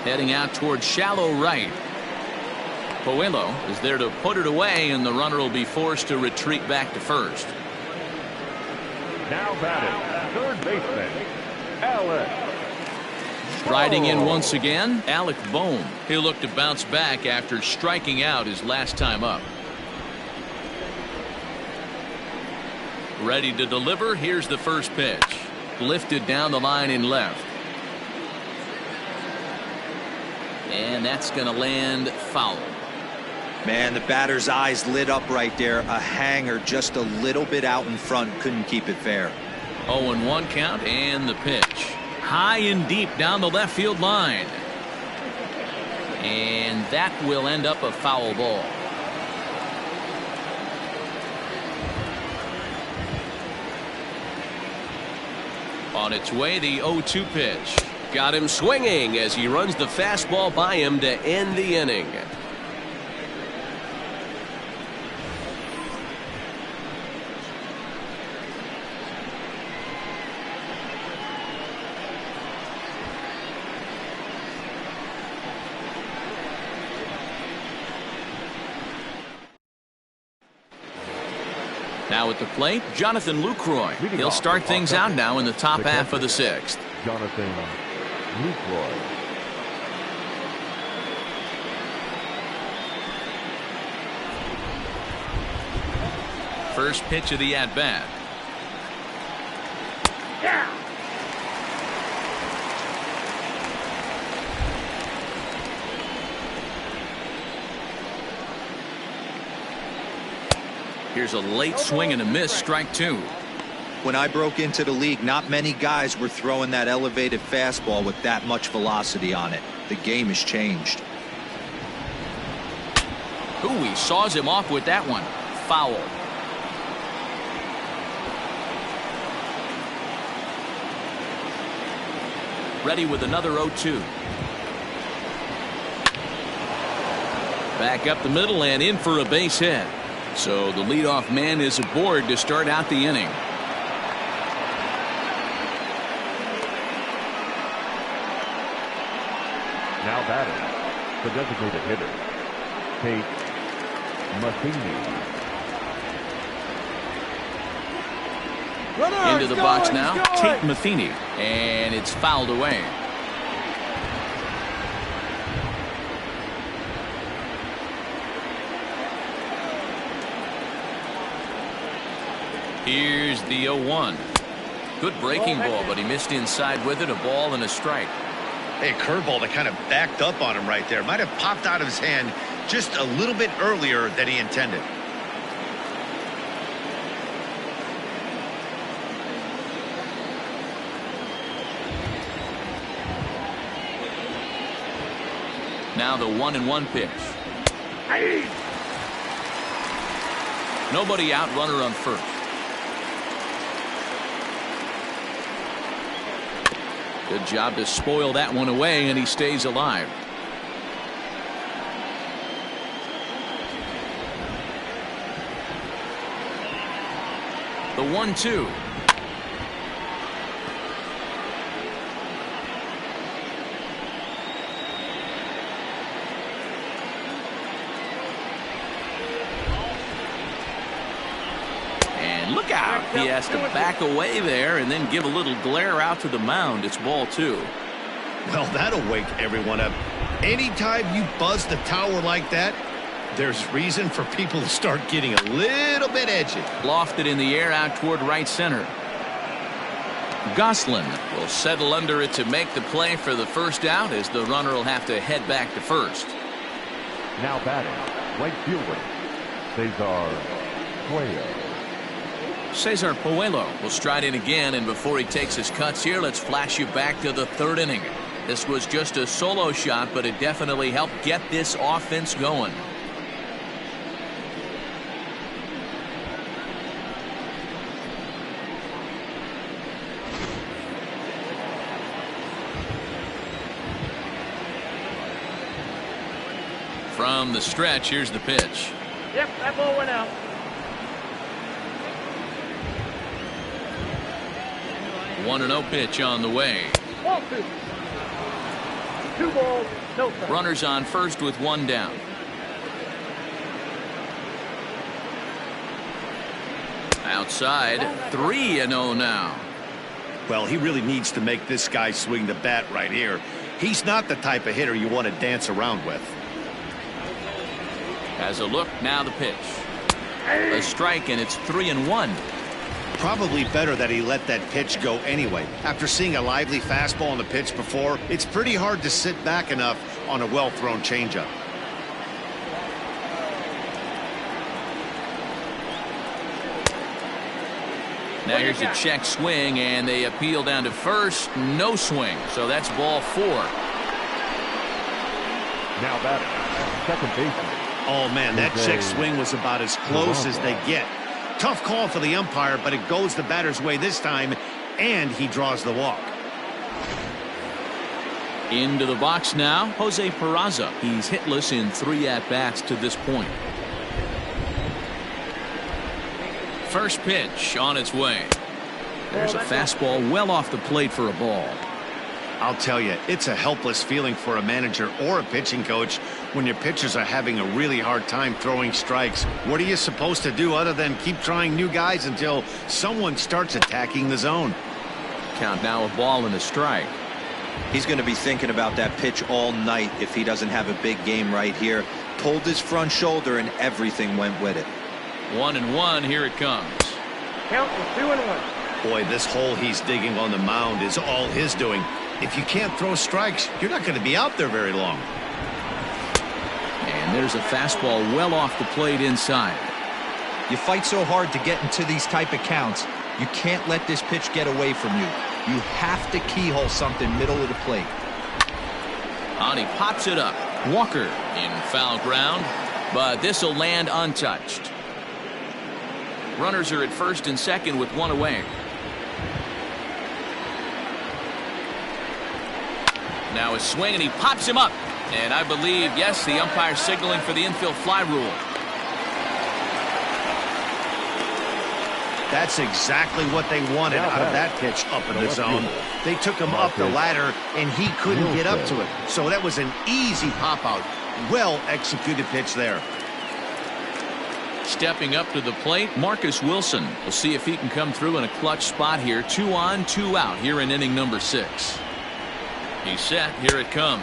Heading out towards shallow right. Puello is there to put it away, and the runner will be forced to retreat back to first. Now batting, third baseman, Alec. Riding in once again, Alec Bohm. He'll look to bounce back after striking out his last time up. Ready to deliver. Here's the first pitch. Lifted down the line in left. And that's going to land foul. Man, the batter's eyes lit up right there. A hanger just a little bit out in front. Couldn't keep it fair. 0-1 count, and the pitch. High and deep down the left field line. And that will end up a foul ball. On its way, the 0-2 pitch. Got him swinging as he runs the fastball by him to end the inning. Now at the plate, Jonathan Lucroy. He'll start things out now in the top half of the 6th. Jonathan Lucroy. First pitch of the at-bat. Here's a late swing and a miss, strike 2. When I broke into the league, not many guys were throwing that elevated fastball with that much velocity on it. The game has changed. Ooh, he saws him off with that one. Foul. ready with another 0-2. Back up the middle and in for a base hit. So the leadoff man is aboard to start out the inning. Now batting, the designated hitter, Tate Matheny. Into the box now, Tate Matheny, and it's fouled away. Here's the 0-1. Good breaking ball, but he missed inside with it. A ball and a strike. Hey, a curveball that kind of backed up on him right there. Might have popped out of his hand just a little bit earlier than he intended. Now the 1-1 pitch. Nobody out, runner on first. Good job to spoil that one away, and he stays alive. The 1-2. And look out. He has to back away there and then give a little glare out to the mound. It's ball 2. Well, that'll wake everyone up. Anytime you buzz the tower like that, there's reason for people to start getting a little bit edgy. Lofted in the air out toward right center. Goslin will settle under it to make the play for the first out, as the runner will have to head back to first. Now batting, right fielder, Cesar Puello. Cesar Puello will stride in again, and before he takes his cuts here, let's flash you back to the 3rd inning. This was just a solo shot, but it definitely helped get this offense going. From the stretch, here's the pitch. Yep, that ball went out. 1-0 pitch on the way. 1-2. 2 balls, no strikes. Runners on first with 1 down. Outside, 3-0 now. Well, he really needs to make this guy swing the bat right here. He's not the type of hitter you want to dance around with. Has a look, now the pitch. A strike, and it's 3-1. Probably better that he let that pitch go anyway. After seeing a lively fastball on the pitch before, it's pretty hard to sit back enough on a well-thrown changeup. Now here's a check swing, and they appeal down to first. No swing, so that's ball 4. Now batting, second baseman. Oh, man, that check swing was about as close as they get. Tough call for the umpire, but it goes the batter's way this time, and he draws the walk. Into the box now, Jose Peraza. He's hitless in 3 at-bats to this point. First pitch on its way. There's a fastball well off the plate for a ball. I'll tell you, it's a helpless feeling for a manager or a pitching coach when your pitchers are having a really hard time throwing strikes. What are you supposed to do other than keep trying new guys until someone starts attacking the zone? Count now, a ball and a strike. He's going to be thinking about that pitch all night if he doesn't have a big game right here. Pulled his front shoulder and everything went with it. 1-1, here it comes. Count is 2-1. Boy, this hole he's digging on the mound is all his doing. If you can't throw strikes, you're not going to be out there very long. And there's a fastball well off the plate inside. You fight so hard to get into these type of counts. You can't let this pitch get away from you. You have to keyhole something middle of the plate. And he pops it up. Walker in foul ground, but this will land untouched. Runners are at first and second with 1 away. Now a swing, and he pops him up. And I believe, yes, the umpire signaling for the infield fly rule. That's exactly what they wanted out of that pitch up in the zone. They took him up the ladder, and he couldn't get up to it. So that was an easy pop-out. Well-executed pitch there. Stepping up to the plate, Marcus Wilson. We'll see if he can come through in a clutch spot here. 2 on, 2 out here in inning number 6. He's set. Here it comes.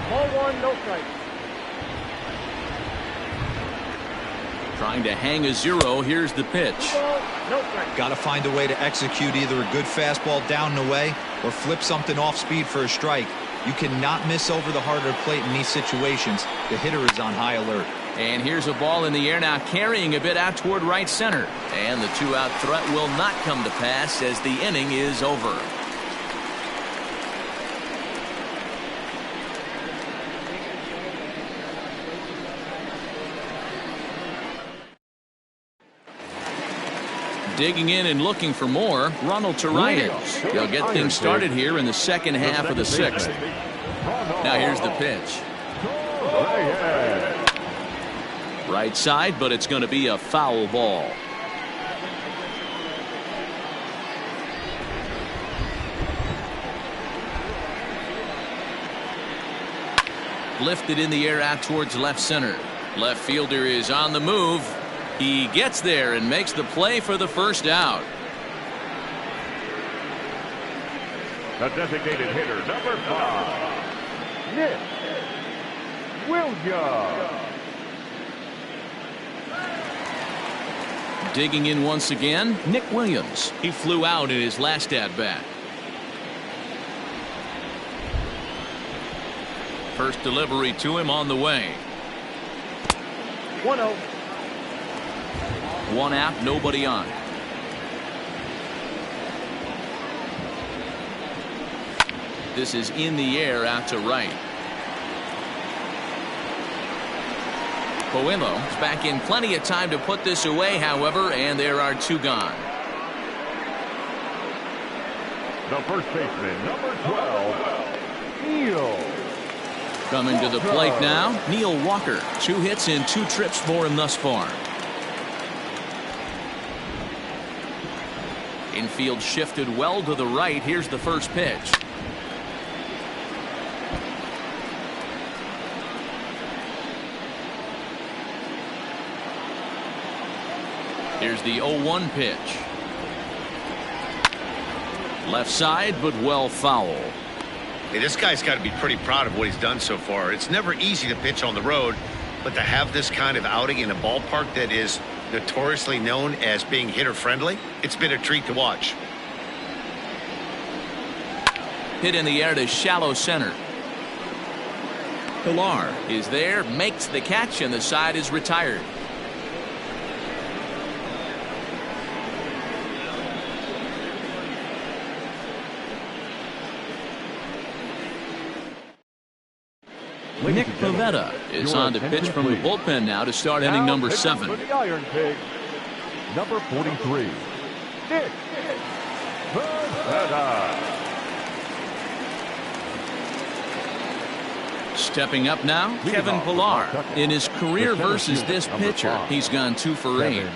Ball 1, no strike. Trying to hang a 0. Here's the pitch. 2 balls, no strike. Got to find a way to execute either a good fastball down and away or flip something off speed for a strike. You cannot miss over the heart of the plate in these situations. The hitter is on high alert. And here's a ball in the air now, carrying a bit out toward right center. And the 2-out threat will not come to pass as the inning is over. Digging in and looking for more, Ronald Torreyes. They'll get things started here in the second half of the 6th. Now here's the pitch. Right side, but it's going to be a foul ball. Lifted in the air out towards left center. Left fielder is on the move. He gets there and makes the play for the first out. The designated hitter, number 5, Nick Williams. Digging in once again, Nick Williams. He flew out in his last at-bat. First delivery to him on the way. 1-0. 1 out, nobody on. This is in the air out to right. Coelho is back in plenty of time to put this away, however, and there are 2 gone. The first baseman, number 12, Neil. Coming to the plate now, Neil Walker. 2 hits and 2 trips for him thus far. Infield shifted well to the right. Here's the first pitch. Here's the 0-1 pitch. Left side, but well foul. Hey, this guy's got to be pretty proud of what he's done so far. It's never easy to pitch on the road, but to have this kind of outing in a ballpark that is notoriously known as being hitter-friendly, it's been a treat to watch. Hit in the air to shallow center. Pilar is there, makes the catch, and the side is retired. Nick Pivetta is on to pitch from the bullpen now to start inning number 7. For the Ironpigs, number 43, Nick Pivetta. Stepping up now, Kevin Pilar. In his career versus this pitcher, he's gone 2 for 8.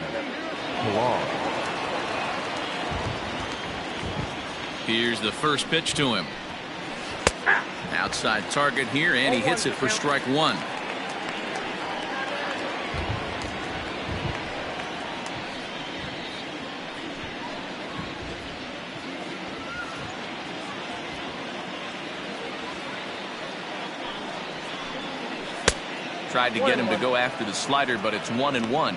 Here's the first pitch to him. Outside target here, and he hits it for strike 1. Tried to get him to go after the slider, but it's 1-1.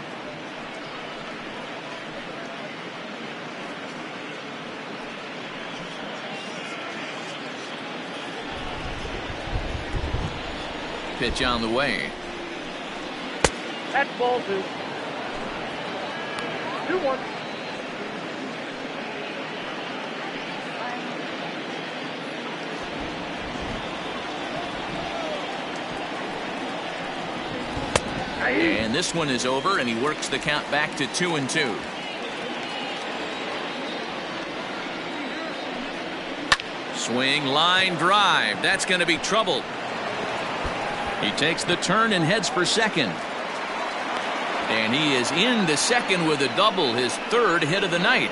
Pitch on the way. That's ball 2. 2-1. And this one is over, and he works the count back to 2-2. Swing, line drive. That's going to be trouble. He takes the turn and heads for second. And he is into second with a double, his third hit of the night.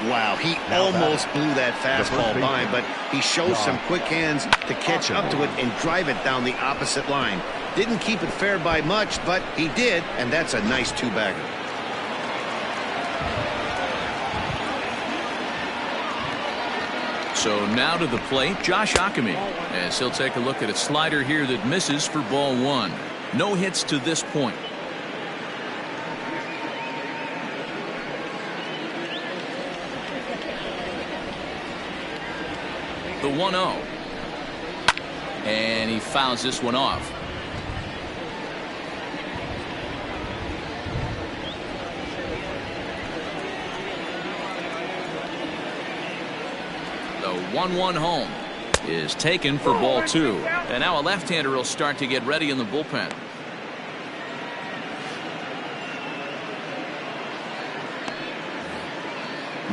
Wow, he almost blew that fastball by, but he shows some quick hands to catch up to it and drive it down the opposite line. Didn't keep it fair by much, but he did, and that's a nice two-bagger. So now to the plate, Josh Ockamy, as he'll take a look at a slider here that misses for ball one. No hits to this point. The 1-0. And he fouls this one off. The 1-1 home is taken for ball two. And now a left-hander will start to get ready in the bullpen.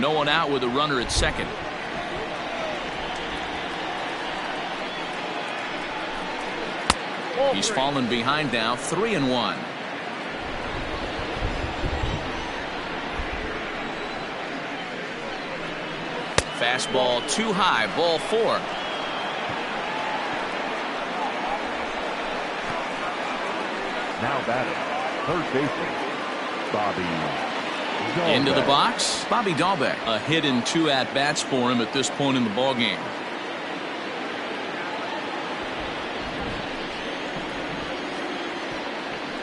No one out with a runner at second. He's fallen behind now, 3-1. Fastball too high, ball four. Now batting, third baseman, Bobby Dahlbeck. Into the box, Bobby Dahlbeck. A hit and two at-bats for him at this point in the ballgame.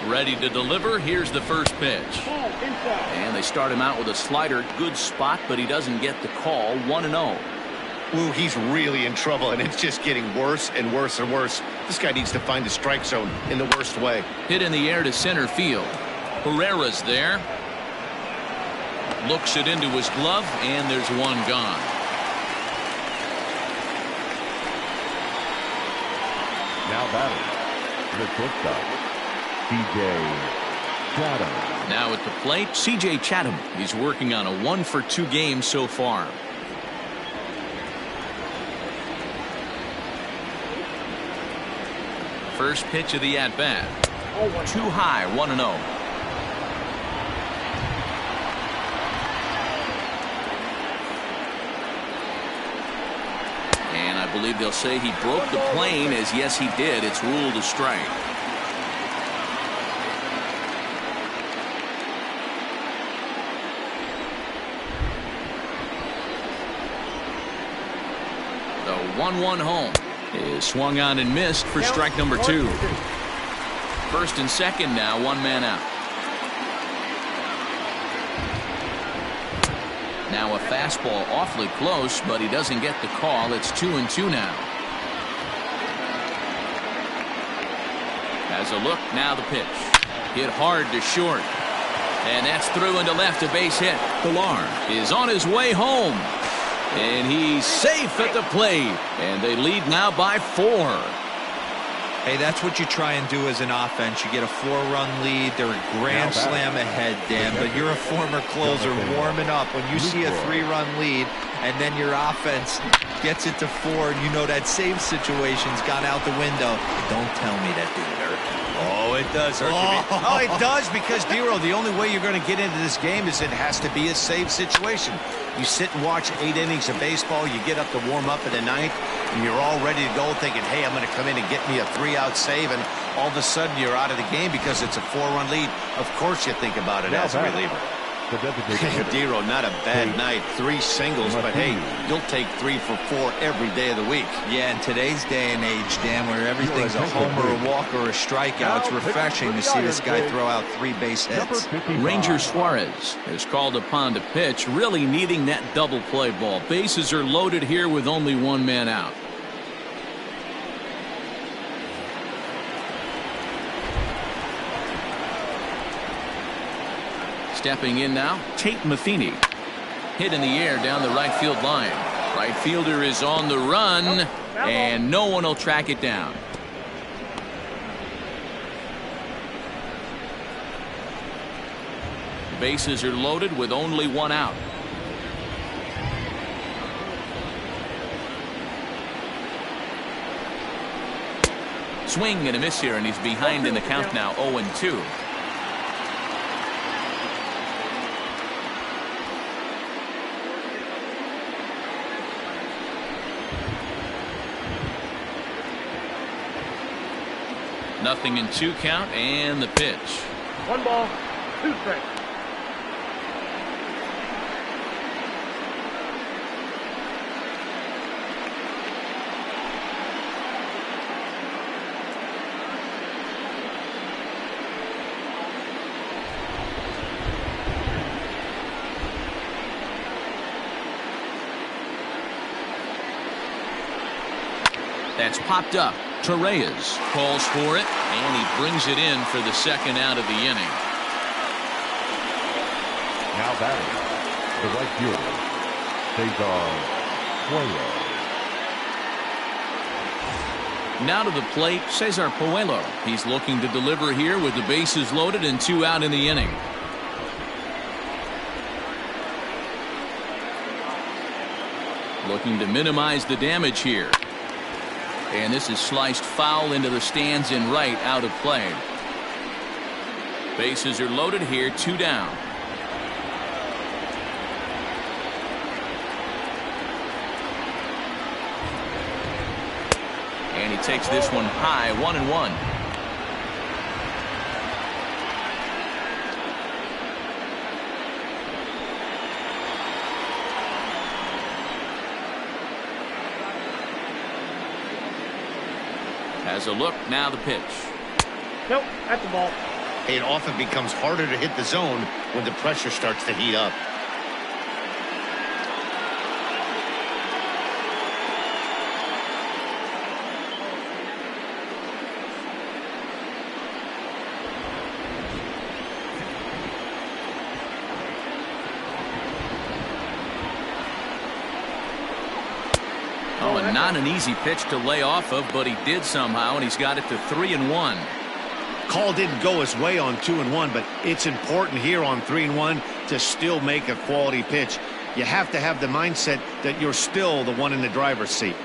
Ready to deliver. Here's the first pitch. And they start him out with a slider. Good spot, but he doesn't get the call. 1-0. Ooh, he's really in trouble, and it's just getting worse and worse and worse. This guy needs to find the strike zone in the worst way. Hit in the air to center field. Herrera's there. Looks it into his glove, and there's one gone. Now batting, the shortstop, C.J. Chatham. Now at the plate, C.J. Chatham. He's working on a 1-for-2 game so far. First pitch of the at-bat. Too high, 1-0. And I believe they'll say he broke the plane, as yes he did. It's ruled a strike. The 1-1 home is swung on and missed for strike number two. First and second now, one man out. Now a fastball awfully close, but he doesn't get the call. It's 2-2 now. Has a look, now the pitch. Hit hard to short. And that's through into left, a base hit. Pilar is on his way home. And he's safe at the plate. And they lead now by 4. Hey, that's what you try and do as an offense. You get a 4-run lead. They're a grand slam ahead, Dan, but you're a former closer warming up. When you see a 3-run lead and then your offense gets it to 4, and you know that save situation's gone out the window. Don't tell me that didn't hurt. Oh, it does hurt. Oh, it does, because, Dero, the only way you're going to get into this game is it has to be a save situation. You sit and watch 8 innings of baseball, you get up to warm up in the 9th, and you're all ready to go thinking, hey, I'm going to come in and get me a 3-out save, and all of a sudden you're out of the game because it's a 4-run lead. Of course you think about it as a reliever. Dero, not a bad night. 3 singles, but hey, you'll take 3 for 4 every day of the week. Yeah, in today's day and age, Dan, where everything's a homer, a walk, or a strikeout, it's refreshing to see this guy throw out 3 base hits. Ranger Suarez is called upon to pitch, really needing that double play ball. Bases are loaded here with only one man out. Stepping in now, Tate Matheny. Hit in the air down the right field line. Right fielder is on the run, and no one will track it down. Bases are loaded with only one out. Swing and a miss here, and he's behind in the count now, 0-2. Nothing in 2 count, and the pitch. 1 ball, 2 strikes. That's popped up. Torreyes calls for it, and he brings it in for the 2nd out of the inning. Now batting, the right fielder, Cesar Puello. Now to the plate, Cesar Puello. He's looking to deliver here with the bases loaded and 2 out in the inning. Looking to minimize the damage here. And this is sliced foul into the stands in right, out of play. Bases are loaded here, 2 down. And he takes this one high, 1-1. Has a look, now the pitch. Nope, that's the ball. It often becomes harder to hit the zone when the pressure starts to heat up. Oh, and not an easy pitch to lay off of, but he did somehow, and he's got it to 3-1. Call didn't go his way on 2-1, but it's important here on 3-1 to still make a quality pitch. You have to have the mindset that you're still the one in the driver's seat.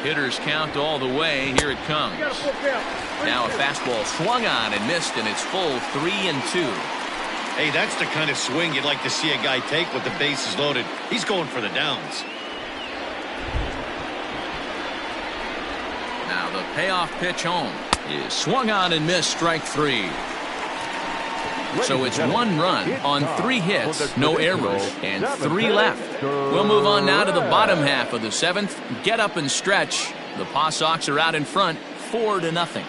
Hitters count all the way. Here it comes. You got a full count. Now a fastball swung on and missed, and it's full 3-2. Hey, that's the kind of swing you'd like to see a guy take with the bases loaded. He's going for the downs. Now the payoff pitch home is swung on and missed, strike 3. So it's 1 run on 3 hits, no errors, and 3 left. We'll move on now to the bottom half of the 7th. Get up and stretch. The Paw Sox are out in front, 4-0.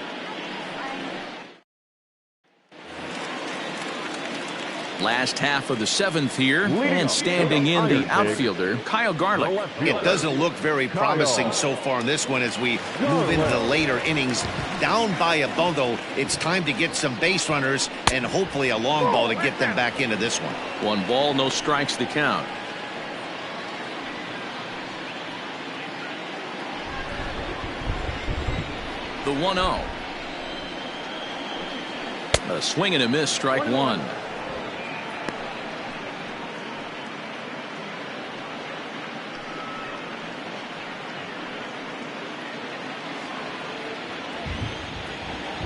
Last half of the 7th here, and standing in the outfielder, Kyle Garlick. It doesn't look very promising so far in this one as we move into the later innings. Down by a bundle, it's time to get some base runners and hopefully a long ball to get them back into this one. 1 ball, no strikes the count. The 1-0. A swing and a miss, strike 1.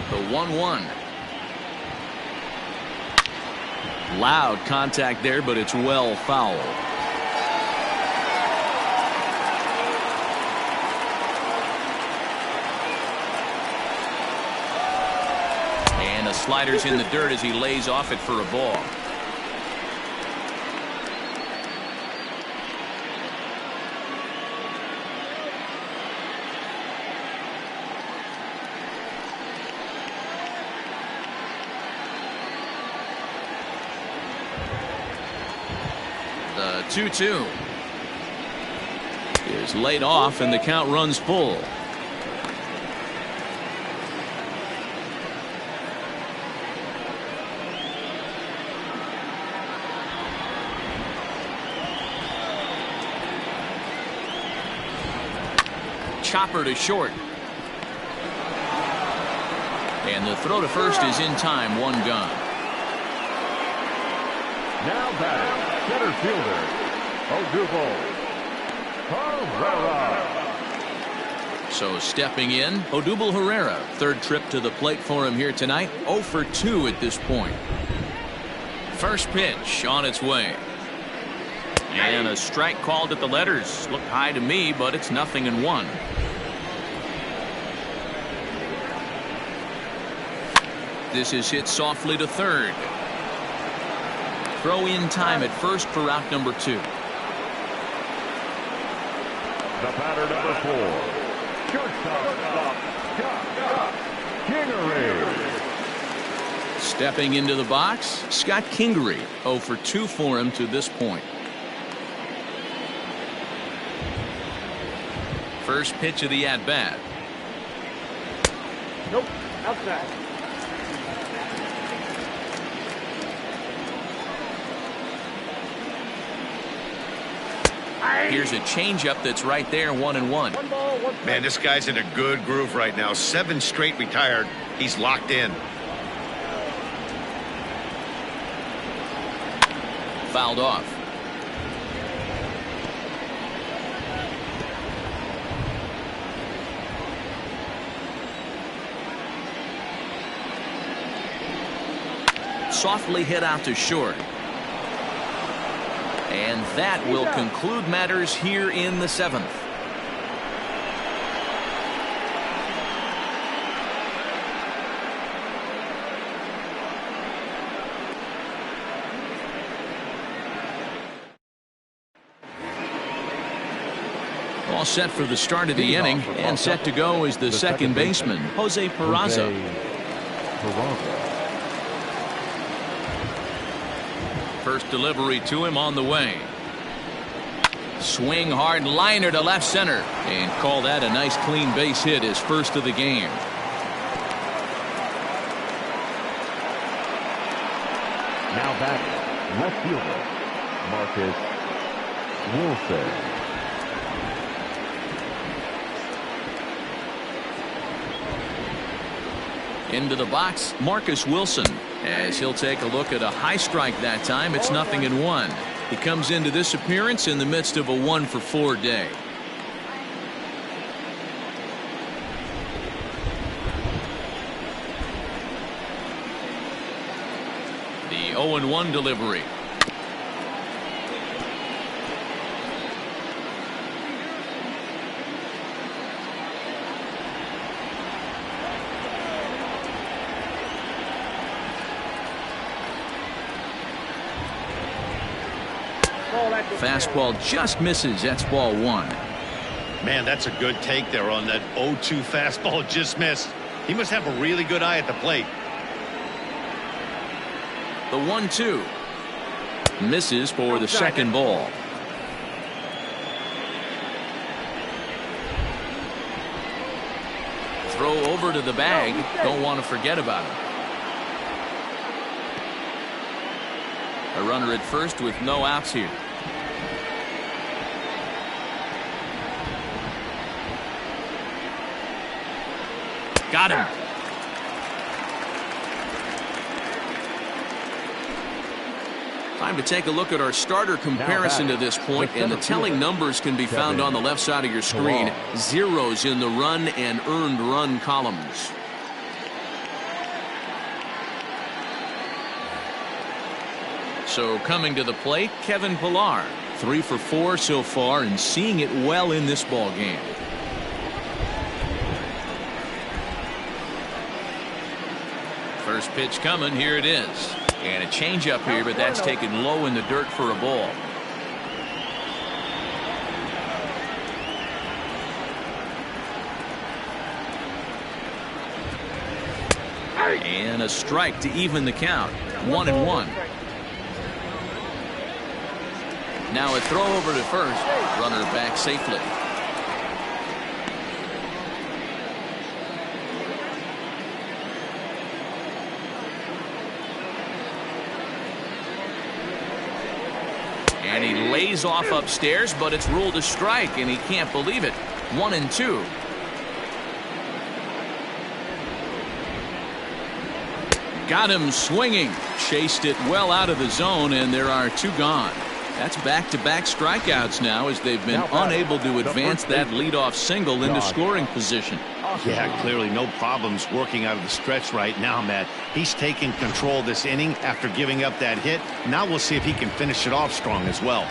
The 1-1. Loud contact there, but it's well foul. And the slider's in the dirt as he lays off it for a ball. The 2-2 is laid off, and the count runs full. Chopper to short. And the throw to first is in time, 1 gone. Now batting, center fielder, Odubel Herrera. So stepping in, Odubel Herrera. Third trip to the plate for him here tonight. 0 for 2 at this point. First pitch on its way. And a strike called at the letters. Looked high to me, but it's 0-1. This is hit softly to third. Throw in time at first for out number 2. The batter number 4. Shortstop, Kingery. Stepping into the box, Scott Kingery. 0 for 2 for him to this point. First pitch of the at-bat. Nope. Outside. Here's a changeup that's right there, 1-1. One ball, one strike. Man, this guy's in a good groove right now. 7 straight retired. He's locked in. Fouled off. Softly hit out to short. And that will conclude matters here in the 7th. All set for the start of the inning, and set to go is the second baseman, Jose Peraza. First delivery to him on the way. Swing hard liner to left center, and call that a nice clean base hit, his first of the game. Now batting, left fielder Marcus Wilson. Into the box, Marcus Wilson, as he'll take a look at a high strike that time. It's 0-1. He comes into this appearance in the midst of a 1 for 4 day. The 0-1 delivery. Fastball just misses. That's ball 1. Man, that's a good take there on that 0-2 fastball just missed. He must have a really good eye at the plate. The 1-2 misses for the second ball. Throw over to the bag. Don't want to forget about it. A runner at first with no outs here. Got him. Time to take a look at our starter comparison to this point, and the telling numbers can be found on the left side of your screen. Zeros in the run and earned run columns. So coming to the plate, Kevin Pillar. 3 for 4 so far, and seeing it well in this ball game. First pitch coming. Here it is. And a changeup here, but that's taken low in the dirt for a ball. And a strike to even the count. 1-1. Now a throw over to first. Runner back safely. And he lays off upstairs, but it's ruled a strike, and he can't believe it. 1-2. Got him swinging. Chased it well out of the zone, and there are 2 gone. That's back-to-back strikeouts now as they've been unable to advance that leadoff single into scoring position. Yeah, clearly no problems working out of the stretch right now, Matt. He's taking control of this inning after giving up that hit. Now we'll see if he can finish it off strong as well.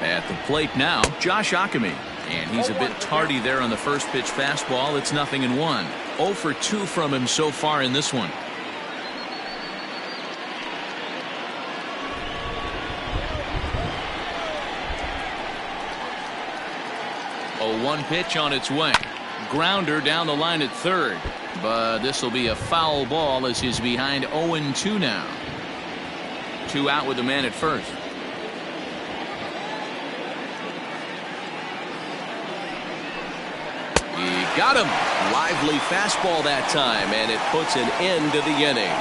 At the plate now, Josh Ockamy. And he's a bit tardy there on the first pitch fastball. It's 0-1. 0 for 2 from him so far in this one. 0-1 pitch on its way. Grounder down the line at third. But this will be a foul ball as he's behind 0-2 now. 2 out with the man at first. He got him. Lively fastball that time, and it puts an end to the inning.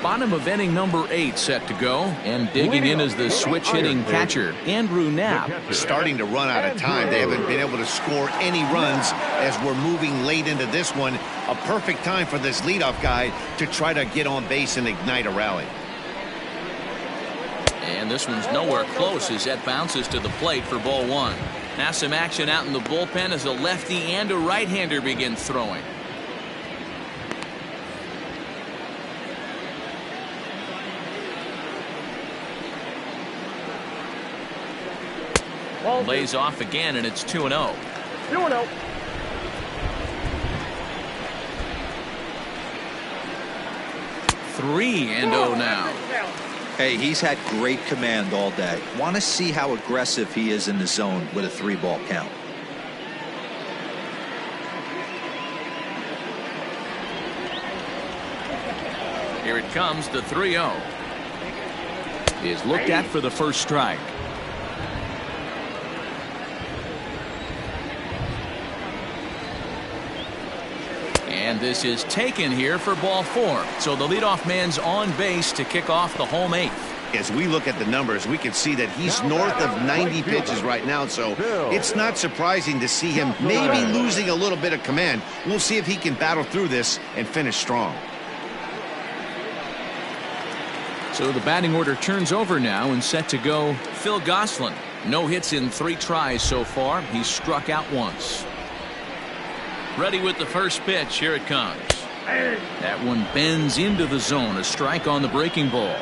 Bottom of inning number 8 set to go, and digging in is the switch hitting catcher, Andrew Knapp. Starting to run out of time. They haven't been able to score any runs as we're moving late into this one. A perfect time for this leadoff guy to try to get on base and ignite a rally. And this one's nowhere close as that bounces to the plate for ball 1. Now some action out in the bullpen as a lefty and a right-hander begin throwing. Lays off again, and it's 2-0. 2-0. Three and 0 now. Hey, he's had great command all day. Want to see how aggressive he is in the zone with a 3-ball count. Here it comes, the 3-0. Is looked at for the first strike. And this is taken here for ball 4. So the leadoff man's on base to kick off the home 8th. As we look at the numbers, we can see that he's north of 90 pitches right now, so it's not surprising to see him maybe losing a little bit of command. We'll see if he can battle through this and finish strong. So the batting order turns over now and set to go Phil Gosselin. No hits in 3 tries so far. He's struck out once. Ready with the first pitch. Here it comes. That one bends into the zone. A strike on the breaking ball.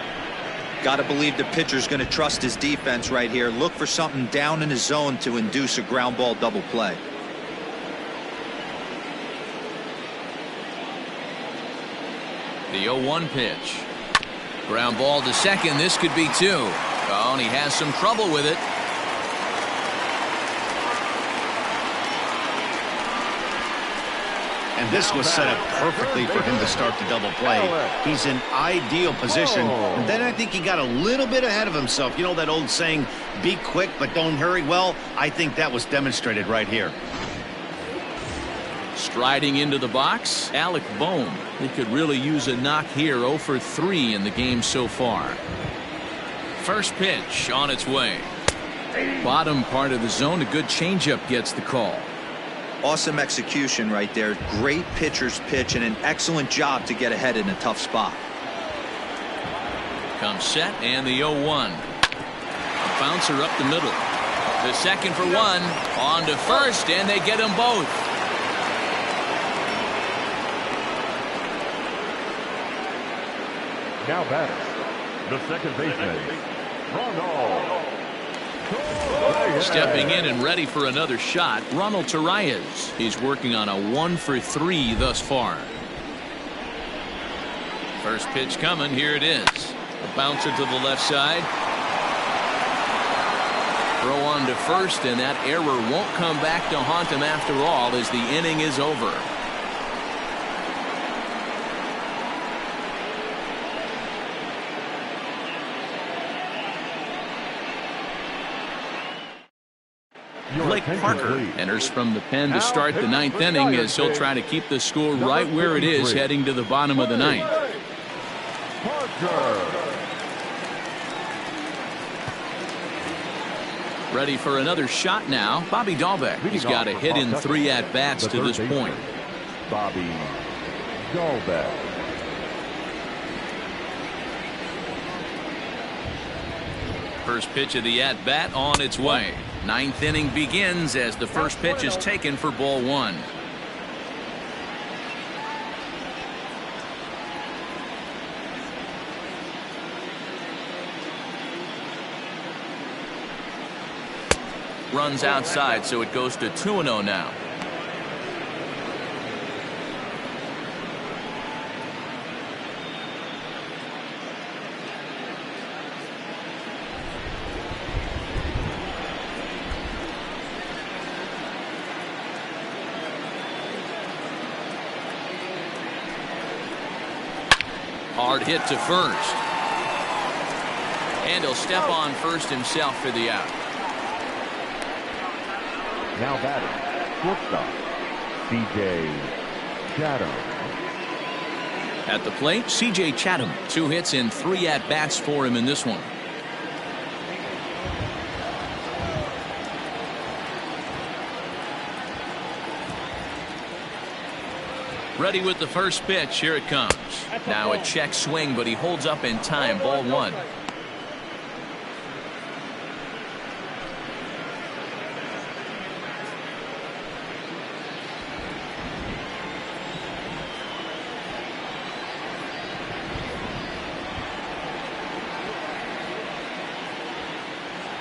Got to believe the pitcher's going to trust his defense right here. Look for something down in his zone to induce a ground ball double play. The 0-1 pitch. Ground ball to second. This could be 2. Oh, and he has some trouble with it. And this was set up perfectly for him to start the double play. He's in ideal position. And then I think he got a little bit ahead of himself. You know that old saying, be quick but don't hurry? Well, I think that was demonstrated right here. Striding into the box, Alec Bohm. He could really use a knock here. 0 for 3 in the game so far. First pitch on its way. Bottom part of the zone. A good changeup gets the call. Awesome execution right there. Great pitcher's pitch and an excellent job to get ahead in a tough spot. Comes set and the 0-1. A bouncer up the middle. The second for 1. On to first, and they get them both. Now batter, the second baseman, Ronald. Stepping in and ready for another shot, Ronald Torreyes. He's working on a 1 for 3 thus far. First pitch coming. Here it is. A bouncer to the left side. Throw on to first, and that error won't come back to haunt him after all as the inning is over. Blake Parker enters from the pen to start the 9th inning as he'll try to keep the score right where it is heading to the bottom of the 9th. Ready for another shot now. Bobby Dahlbeck. He's got a hit in 3 at-bats to this point. Bobby Dahlbeck. First pitch of the at-bat on its way. 9th inning begins as the first pitch is taken for ball 1. Runs outside, so it goes to 2-0 now. Hard hit to first. And he'll step on first himself for the out. Now batting, shortstop, C.J. Chatham. At the plate, C.J. Chatham. 2 hits in 3 at-bats for him in this one. Ready with the first pitch. Here it comes. Now a check swing, but he holds up in time. Ball 1.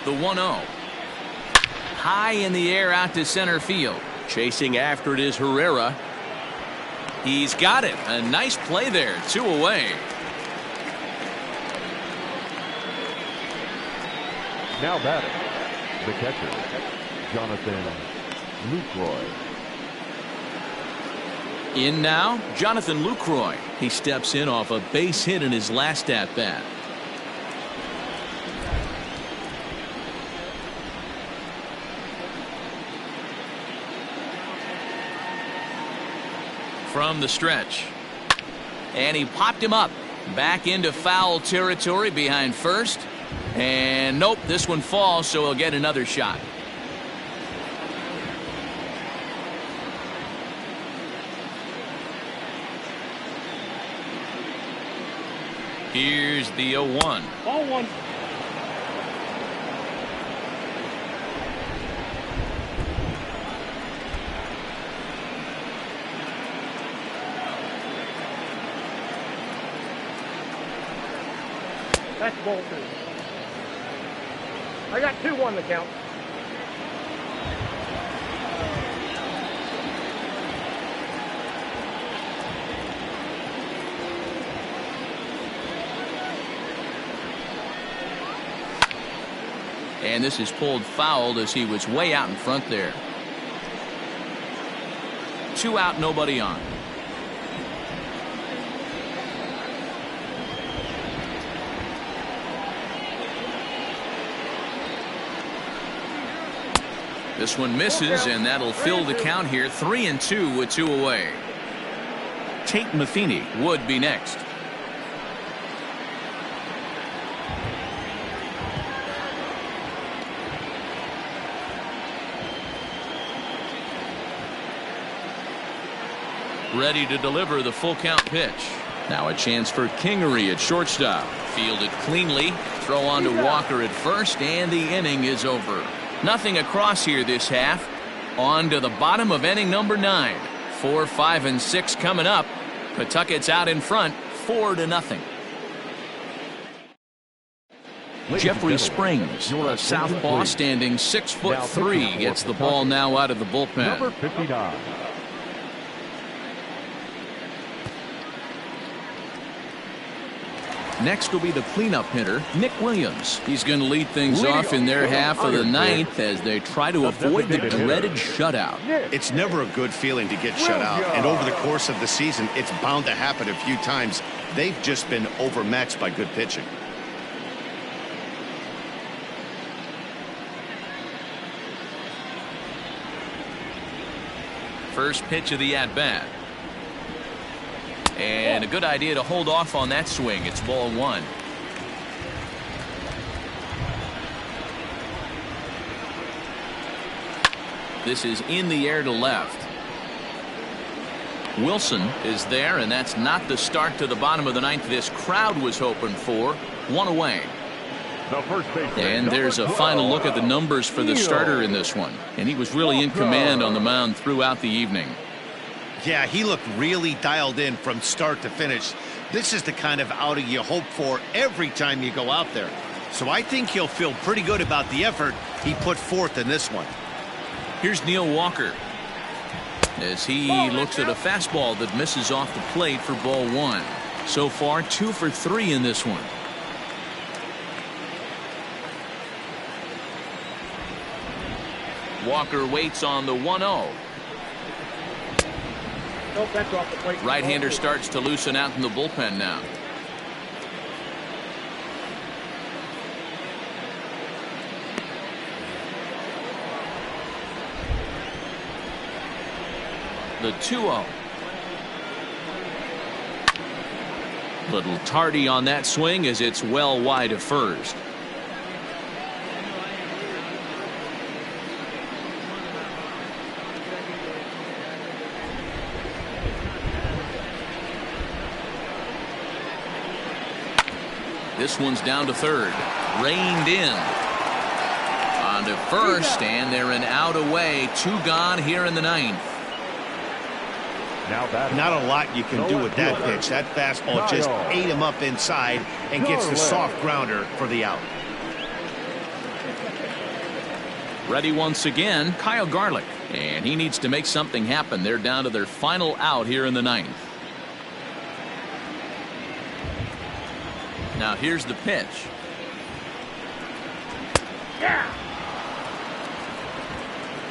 The 1-0. High in the air out to center field. Chasing after it is Herrera. He's got it. A nice play there. 2 away. Now batting, the catcher, Jonathan Lucroy. In now, Jonathan Lucroy. He steps in off a base hit in his last at-bat. From the stretch. And he popped him up. Back into foul territory behind first. And nope, this one falls, so he'll get another shot. Here's the 0-1. Ball 1. That's ball 2. I got 2-1 the count. And this is pulled fouled as he was way out in front there. 2 out, nobody on. This one misses, and that'll fill the count here. 3-2 with 2 away. Tate Matheny would be next. Ready to deliver the full count pitch. Now a chance for Kingery at shortstop. Fielded cleanly. Throw on to Walker at first, and the inning is over. Nothing across here this half. On to the bottom of inning number 9. 4, 5, and 6 coming up. Pawtucket's out in front, 4-0. Jeffrey Springs, a southpaw standing 6'3", gets the ball now out of the bullpen. Number 59. Next will be the cleanup hitter, Nick Williams. He's going to lead things off in their half of the 9th as they try to avoid the dreaded shutout. It's never a good feeling to get shut out, and over the course of the season, it's bound to happen a few times. They've just been overmatched by good pitching. First pitch of the at-bat. And a good idea to hold off on that swing. It's ball 1. 1 This is in the air to left. Wilson is there, and that's not the start to the bottom of the ninth this crowd was hoping for. One away. The first baseman, And there's a number final 12, look at the numbers for the starter in this one. And he was really in command on the mound throughout the evening. Yeah, he looked really dialed in from start to finish. This is the kind of outing you hope for every time you go out there. So I think he'll feel pretty good about the effort he put forth in this one. Here's Neil Walker as he looks at a fastball that misses off the plate for ball one. So far 2 for 3 in this one. Walker waits on the 1-0. No, that's off the plate. Right-hander starts to loosen out in the bullpen now. The 2-0. Little tardy on that swing as it's well wide of first. This one's down to third. Reined in. On to first, and they're an out away. 2 gone here in the ninth. Now that Not a lot you can do with that pitch. That fastball just ate him up inside and gets the soft grounder for the out. Ready once again, Kyle Garlick. And he needs to make something happen. They're down to their final out here in the ninth. Now here's the pitch.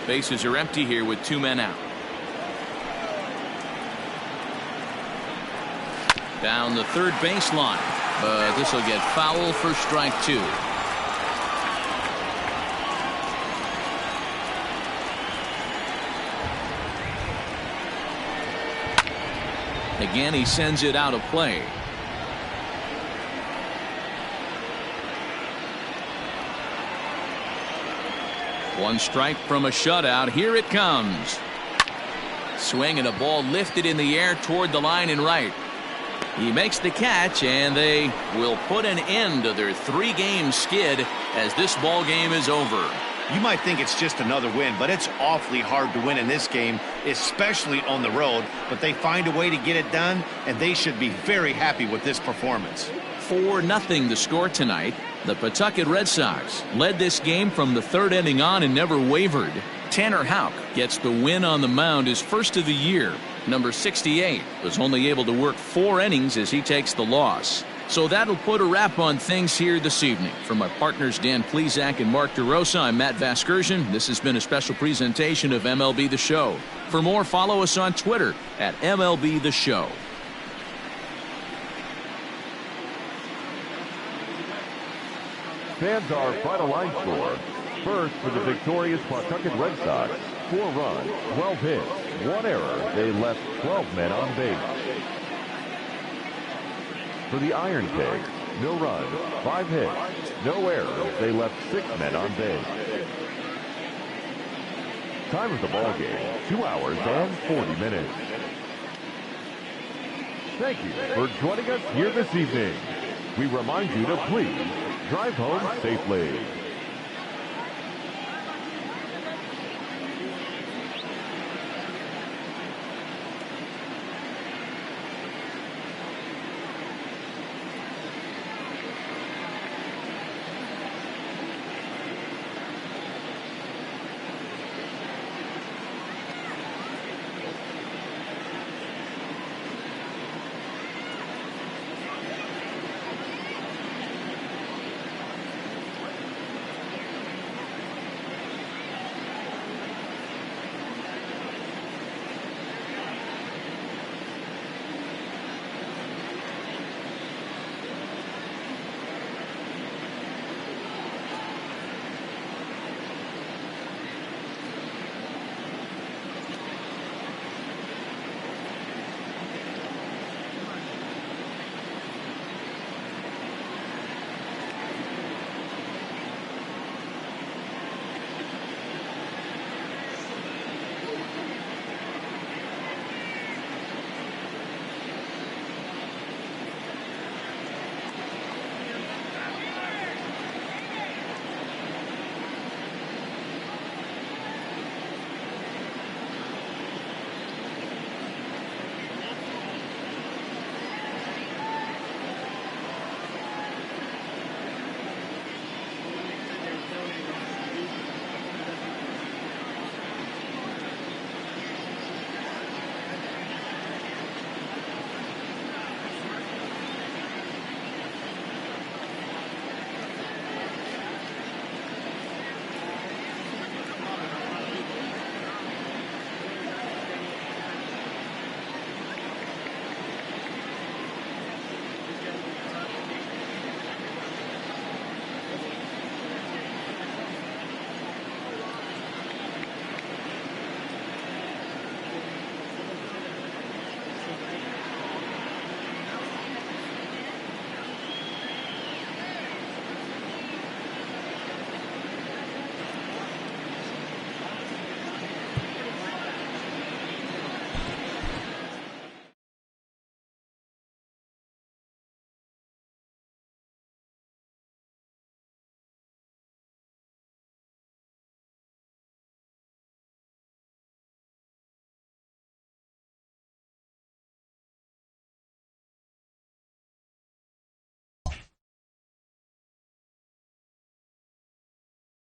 Bases are empty here with 2 men out. Down the third baseline, but this will get foul for strike 2. Again, he sends it out of play. One strike from a shutout. Here it comes. Swing and a ball lifted in the air toward the line and right. He makes the catch, and they will put an end to their 3-game skid as this ball game is over. You might think it's just another win, but it's awfully hard to win in this game, especially on the road. But they find a way to get it done, and they should be very happy with this performance. 4-0 the score tonight. The Pawtucket Red Sox led this game from the 3rd inning on and never wavered. Tanner Houck gets the win on the mound, his first of the year. Number 68 was only able to work 4 innings as he takes the loss. So that'll put a wrap on things here this evening. For my partners Dan Plesac and Mark DeRosa, I'm Matt Vasgersian. This has been a special presentation of MLB The Show. For more, follow us on Twitter at MLB The Show. Fans, our final line score. First for the victorious Pawtucket Red Sox, 4 runs, 12 hits, 1 error. They left 12 men on base. For the Ironpigs, no runs, 5 hits, no errors. They left 6 men on base. Time of the ball game, 2 hours and 40 minutes. Thank you for joining us here this evening. We remind you to please drive home safely.